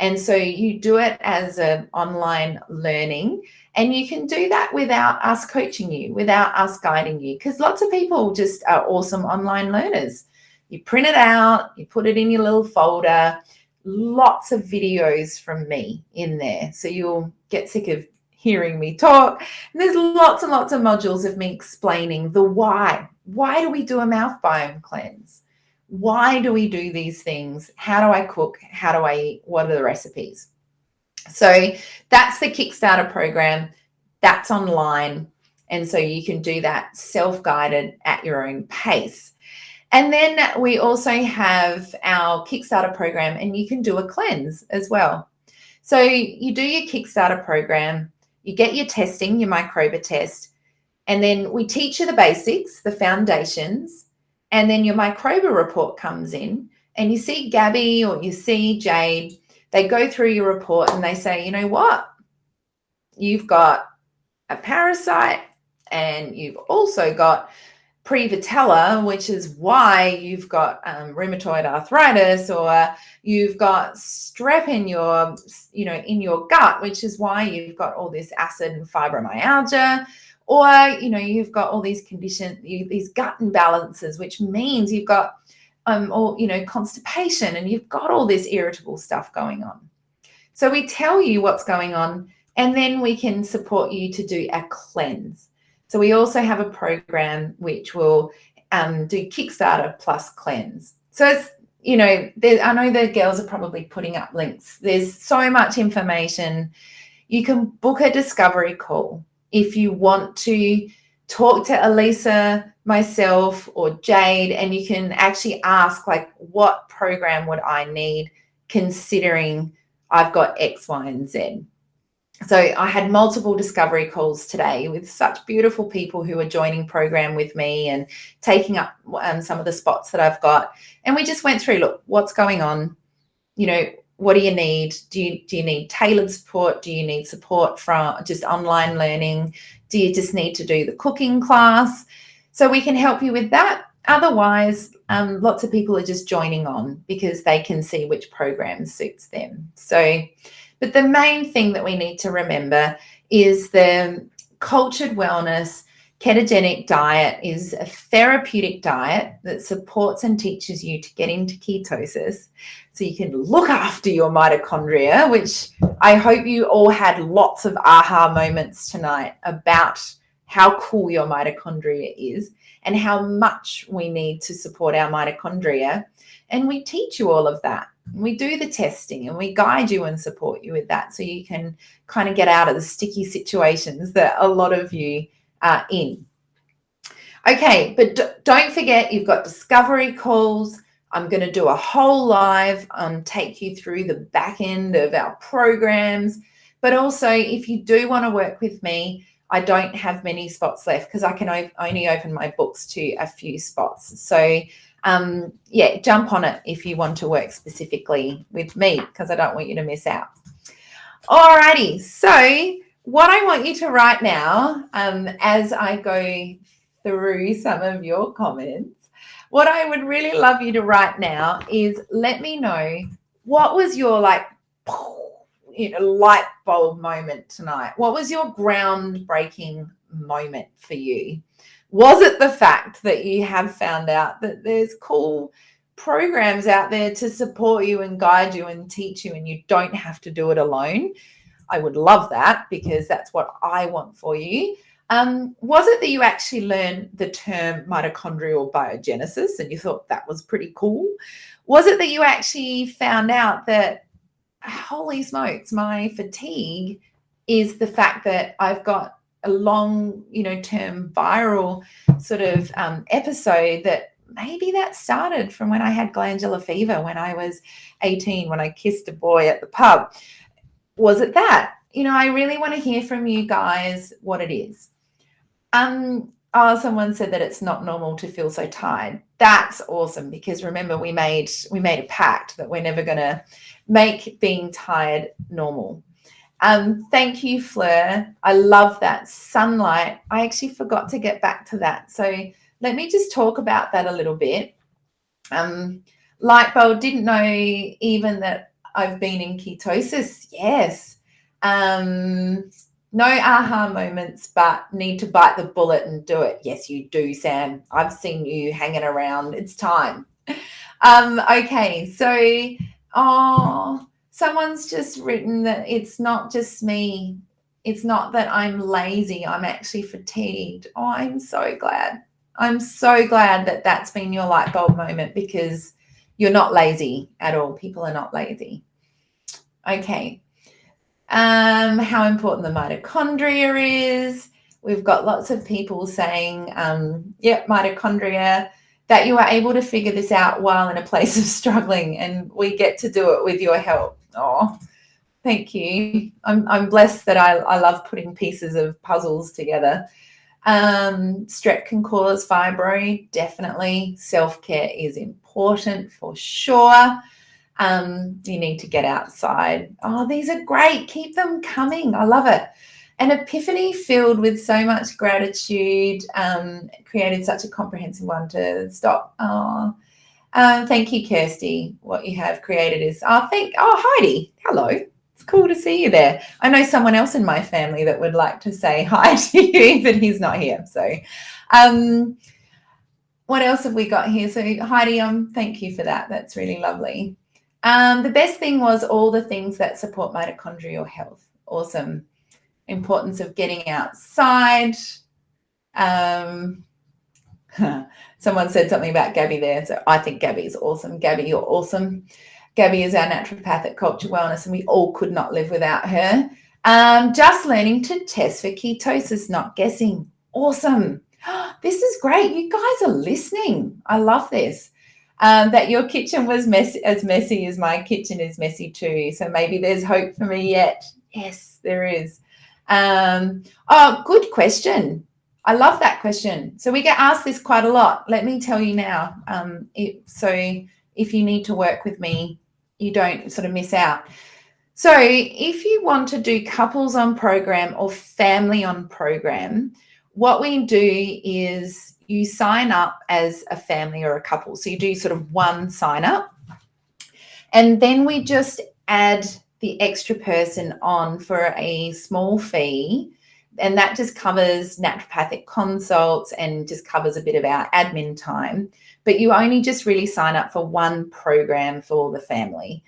and so you do it as an online learning, and you can do that without us coaching you, without us guiding you, because lots of people just are awesome online learners. You print it out, you put it in your little folder, lots of videos from me in there, so you'll get sick of hearing me talk. And there's lots and lots of modules of me explaining the why. Why do we do a mouth biome cleanse? Why do we do these things? How do I cook? How do I eat? What are the recipes? So that's the Kickstarter program. That's online. And so you can do that self-guided at your own pace. And then we also have our Kickstarter program, and you can do a cleanse as well. So you do your Kickstarter program, you get your testing, your microba test, and then we teach you the basics, the foundations. And then your microba report comes in, and you see Gabby or you see Jade. They go through your report and they say, you know what? You've got a parasite, and you've also got Prevotella, which is why you've got rheumatoid arthritis, or you've got strep in your gut, which is why you've got all this acid and fibromyalgia. Or, you've got all these conditions, these gut imbalances, which means you've got, constipation, and you've got all this irritable stuff going on. So we tell you what's going on, and then we can support you to do a cleanse. So we also have a program which will do Kickstarter plus cleanse. So it's, I know the girls are probably putting up links. There's so much information. You can book a discovery call. If you want to talk to Elisa, myself, or Jade, and you can actually ask, like, what program would I need considering I've got X, Y, and Z. So I had multiple discovery calls today with such beautiful people who are joining program with me and taking up some of the spots that I've got. And we just went through, look, what's going on? What do you need? Do you need tailored support? Do you need support from just online learning? Do you just need to do the cooking class? So we can help you with that. Otherwise, lots of people are just joining on because they can see which program suits them. But the main thing that we need to remember is the cultured wellness ketogenic diet is a therapeutic diet that supports and teaches you to get into ketosis so you can look after your mitochondria, which I hope you all had lots of aha moments tonight about how cool your mitochondria is and how much we need to support our mitochondria. And we teach you all of that. We do the testing and we guide you and support you with that so you can kind of get out of the sticky situations that a lot of you are in. Okay, but don't forget, you've got discovery calls. I'm going to do a whole live take you through the back end of our programs. But also, if you do want to work with me, I don't have many spots left because I can only open my books to a few spots. So jump on it if you want to work specifically with me because I don't want you to miss out. Alrighty, so what I want you to write now as I go through some of your comments. What I would really love you to write now is let me know what was your light bulb moment tonight. What was your groundbreaking moment for you? Was it the fact that you have found out that there's cool programs out there to support you and guide you and teach you, and you don't have to do it alone? I would love that, because that's what I want for you. Was it that you actually learned the term mitochondrial biogenesis and you thought that was pretty cool? Was it that you actually found out that, holy smokes, my fatigue is the fact that I've got a long, term viral sort of episode that maybe that started from when I had glandular fever when I was 18, when I kissed a boy at the pub? Was it that? I really want to hear from you guys what it is. Someone said that it's not normal to feel so tired. That's awesome, because remember, we made a pact that we're never going to make being tired normal. Thank you, Fleur. I love that. Sunlight. I actually forgot to get back to that. So let me just talk about that a little bit. Lightbulb, didn't know even that I've been in ketosis. Yes. No aha moments, but need to bite the bullet and do it. Yes, you do, Sam. I've seen you hanging around. It's time. Okay, so someone's just written that it's not just me. It's not that I'm lazy. I'm actually fatigued. Oh, I'm so glad. I'm so glad that that's been your light bulb moment, because you're not lazy at all. People are not lazy. Okay. How important the mitochondria is. We've got lots of people saying, mitochondria, that you are able to figure this out while in a place of struggling, and we get to do it with your help. Oh, thank you. I'm blessed that I love putting pieces of puzzles together. Strep can cause fibro, definitely. Self-care is important for sure. You need to get outside. Oh, these are great. Keep them coming. I love it. An epiphany filled with so much gratitude, created such a comprehensive one to stop. Oh, thank you, Kirsty. What you have created is, Heidi. Hello. It's cool to see you there. I know someone else in my family that would like to say hi to you, but he's not here. So, what else have we got here? So, Heidi, thank you for that. That's really lovely. The best thing was all the things that support mitochondrial health. Awesome. Importance of getting outside. Someone said something about Gabby there. So I think Gabby is awesome. Gabby, you're awesome. Gabby is our naturopath at Culture Wellness, and we all could not live without her. Just learning to test for ketosis, not guessing. Awesome. This is great. You guys are listening. I love this. That your kitchen was messy as my kitchen is messy too. So maybe there's hope for me yet. Yes, there is. Good question. I love that question. So we get asked this quite a lot. Let me tell you now. So if you need to work with me, you don't sort of miss out. So if you want to do couples on program or family on program, what we do is you sign up as a family or a couple. So you do sort of one sign up, and then we just add the extra person on for a small fee. And that just covers naturopathic consults and just covers a bit of our admin time. But you only just really sign up for one program for the family.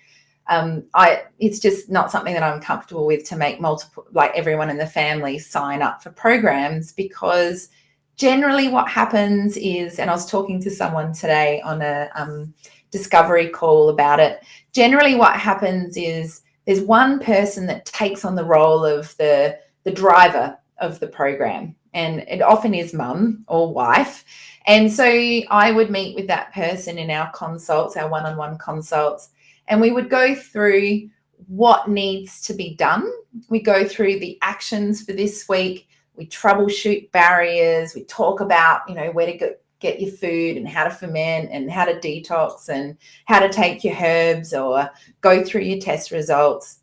It's just not something that I'm comfortable with to make multiple, like everyone in the family sign up for programs, because generally what happens is, and I was talking to someone today on a discovery call about it, generally what happens is there's one person that takes on the role of the driver of the program, and it often is mum or wife. And so I would meet with that person in our consults, our one-on-one consults, and we would go through what needs to be done. We go through the actions for this week. We troubleshoot barriers. We talk about, where to get your food and how to ferment and how to detox and how to take your herbs or go through your test results.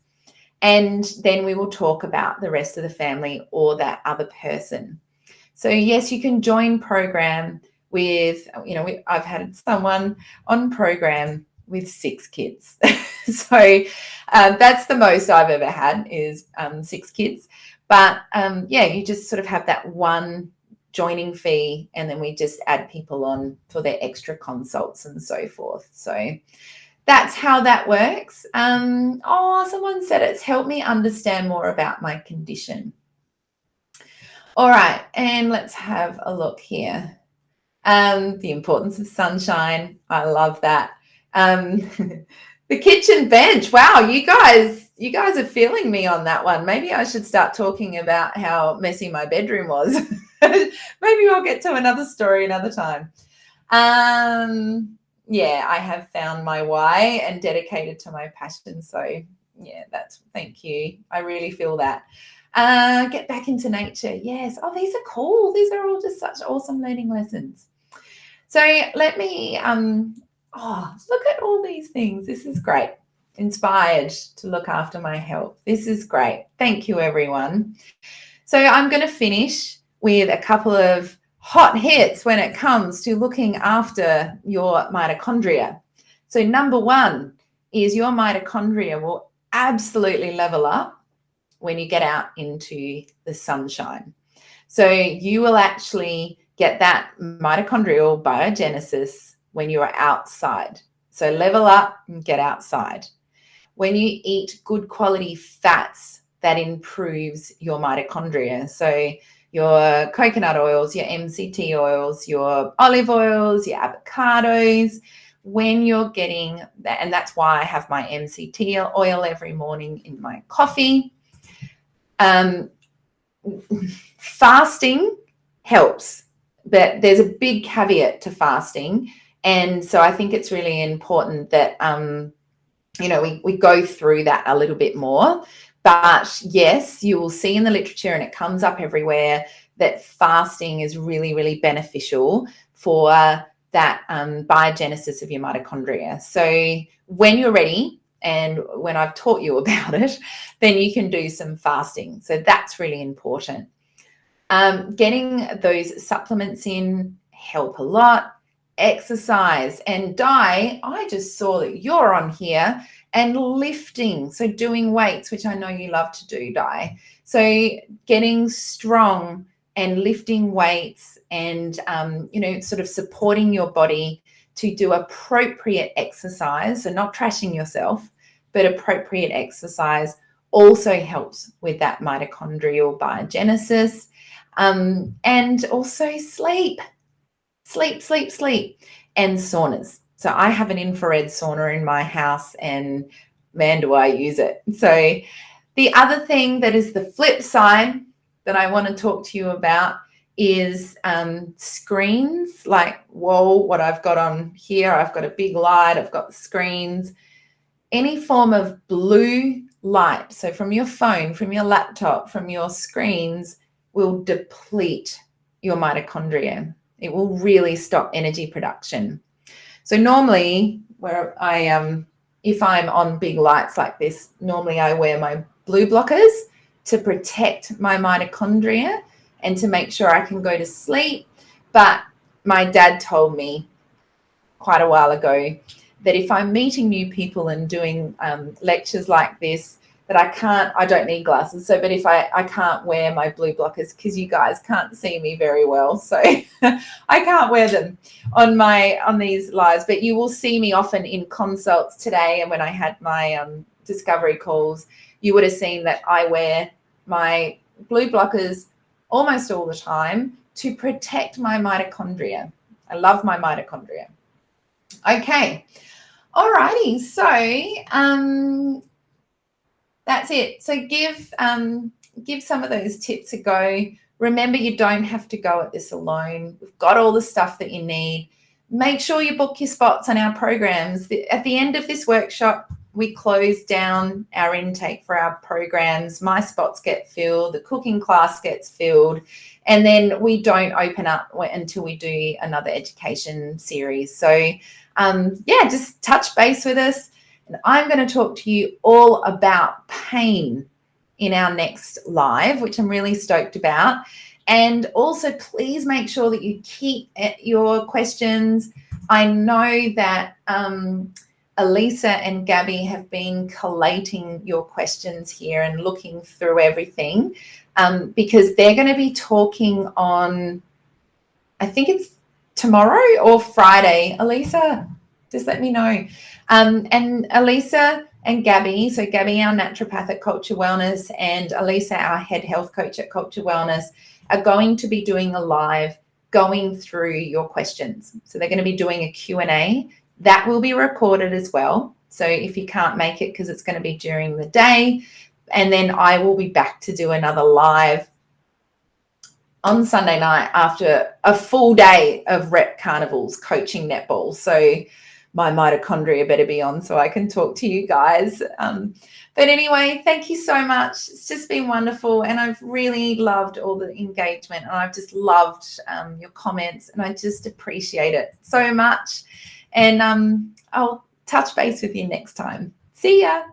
And then we will talk about the rest of the family or that other person. So yes, you can join program with, I've had someone on program with 6 kids. So that's the most I've ever had is 6 kids. But yeah, you just sort of have that one joining fee, and then we just add people on for their extra consults and so forth. So that's how that works. Someone said it's helped me understand more about my condition. All right, and let's have a look here. The importance of sunshine. I love that. The kitchen bench. Wow, you guys are feeling me on that one. Maybe I should start talking about how messy my bedroom was. Maybe I'll get to another story another time. Yeah, I have found my why and dedicated to my passion. So yeah, thank you. I really feel that. Get back into nature. Yes. Oh, these are cool. These are all just such awesome learning lessons. So let me, look at all these things. This is great. Inspired to look after my health. This is great. Thank you, everyone. So I'm going to finish with a couple of hot hits when it comes to looking after your mitochondria. So number 1 is your mitochondria will absolutely level up when you get out into the sunshine. So you will actually get that mitochondrial biogenesis when you are outside. So level up and get outside. When you eat good quality fats, that improves your mitochondria. So your coconut oils, your MCT oils, your olive oils, your avocados, when you're getting that, and that's why I have my MCT oil every morning in my coffee. Fasting helps, but there's a big caveat to fasting. And so I think it's really important that, we go through that a little bit more. But yes, you will see in the literature, and it comes up everywhere, that fasting is really, really beneficial for that biogenesis of your mitochondria. So when you're ready, and when I've taught you about it, then you can do some fasting. So that's really important. Getting those supplements in help a lot. Exercise and I just saw that you're on here, and lifting. So doing weights, which I know you love to do, Di. So getting strong and lifting weights and, sort of supporting your body to do appropriate exercise. So not trashing yourself, but appropriate exercise also helps with that mitochondrial biogenesis. And also sleep, and saunas. So I have an infrared sauna in my house, and man, do I use it. So the other thing that is the flip side that I want to talk to you about is screens, like, what I've got on here. I've got a big light, I've got screens, any form of blue light. So from your phone, from your laptop, from your screens, will deplete your mitochondria. It will really stop energy production. So normally, if I'm on big lights like this, normally I wear my blue blockers to protect my mitochondria and to make sure I can go to sleep. But my dad told me quite a while ago that if I'm meeting new people and doing lectures like this, that I don't need glasses. So, but if I can't wear my blue blockers, because you guys can't see me very well. So I can't wear them on these lives, but you will see me often in consults today. And when I had my discovery calls, you would have seen that I wear my blue blockers almost all the time to protect my mitochondria. I love my mitochondria. Okay. All righty. So, that's it. So give some of those tips a go. Remember, you don't have to go at this alone. We've got all the stuff that you need. Make sure you book your spots on our programs. At the end of this workshop, we close down our intake for our programs. My spots get filled, the cooking class gets filled, and then we don't open up until we do another education series. So, just touch base with us. And I'm going to talk to you all about pain in our next live, which I'm really stoked about. And also, please make sure that you keep your questions. I know that Elisa and Gabby have been collating your questions here and looking through everything, because they're going to be talking on, I think it's tomorrow or Friday. Elisa, just let me know. And Elisa and Gabby, so Gabby, our naturopath at Culture Wellness, and Elisa, our head health coach at Culture Wellness, are going to be doing a live going through your questions. So they're going to be doing a Q&A. That will be recorded as well. So if you can't make it, because it's going to be during the day, and then I will be back to do another live on Sunday night after a full day of rep carnivals coaching netball. So my mitochondria better be on so I can talk to you guys. But anyway, thank you so much. It's just been wonderful. And I've really loved all the engagement, and I've just loved your comments, and I just appreciate it so much. And I'll touch base with you next time. See ya.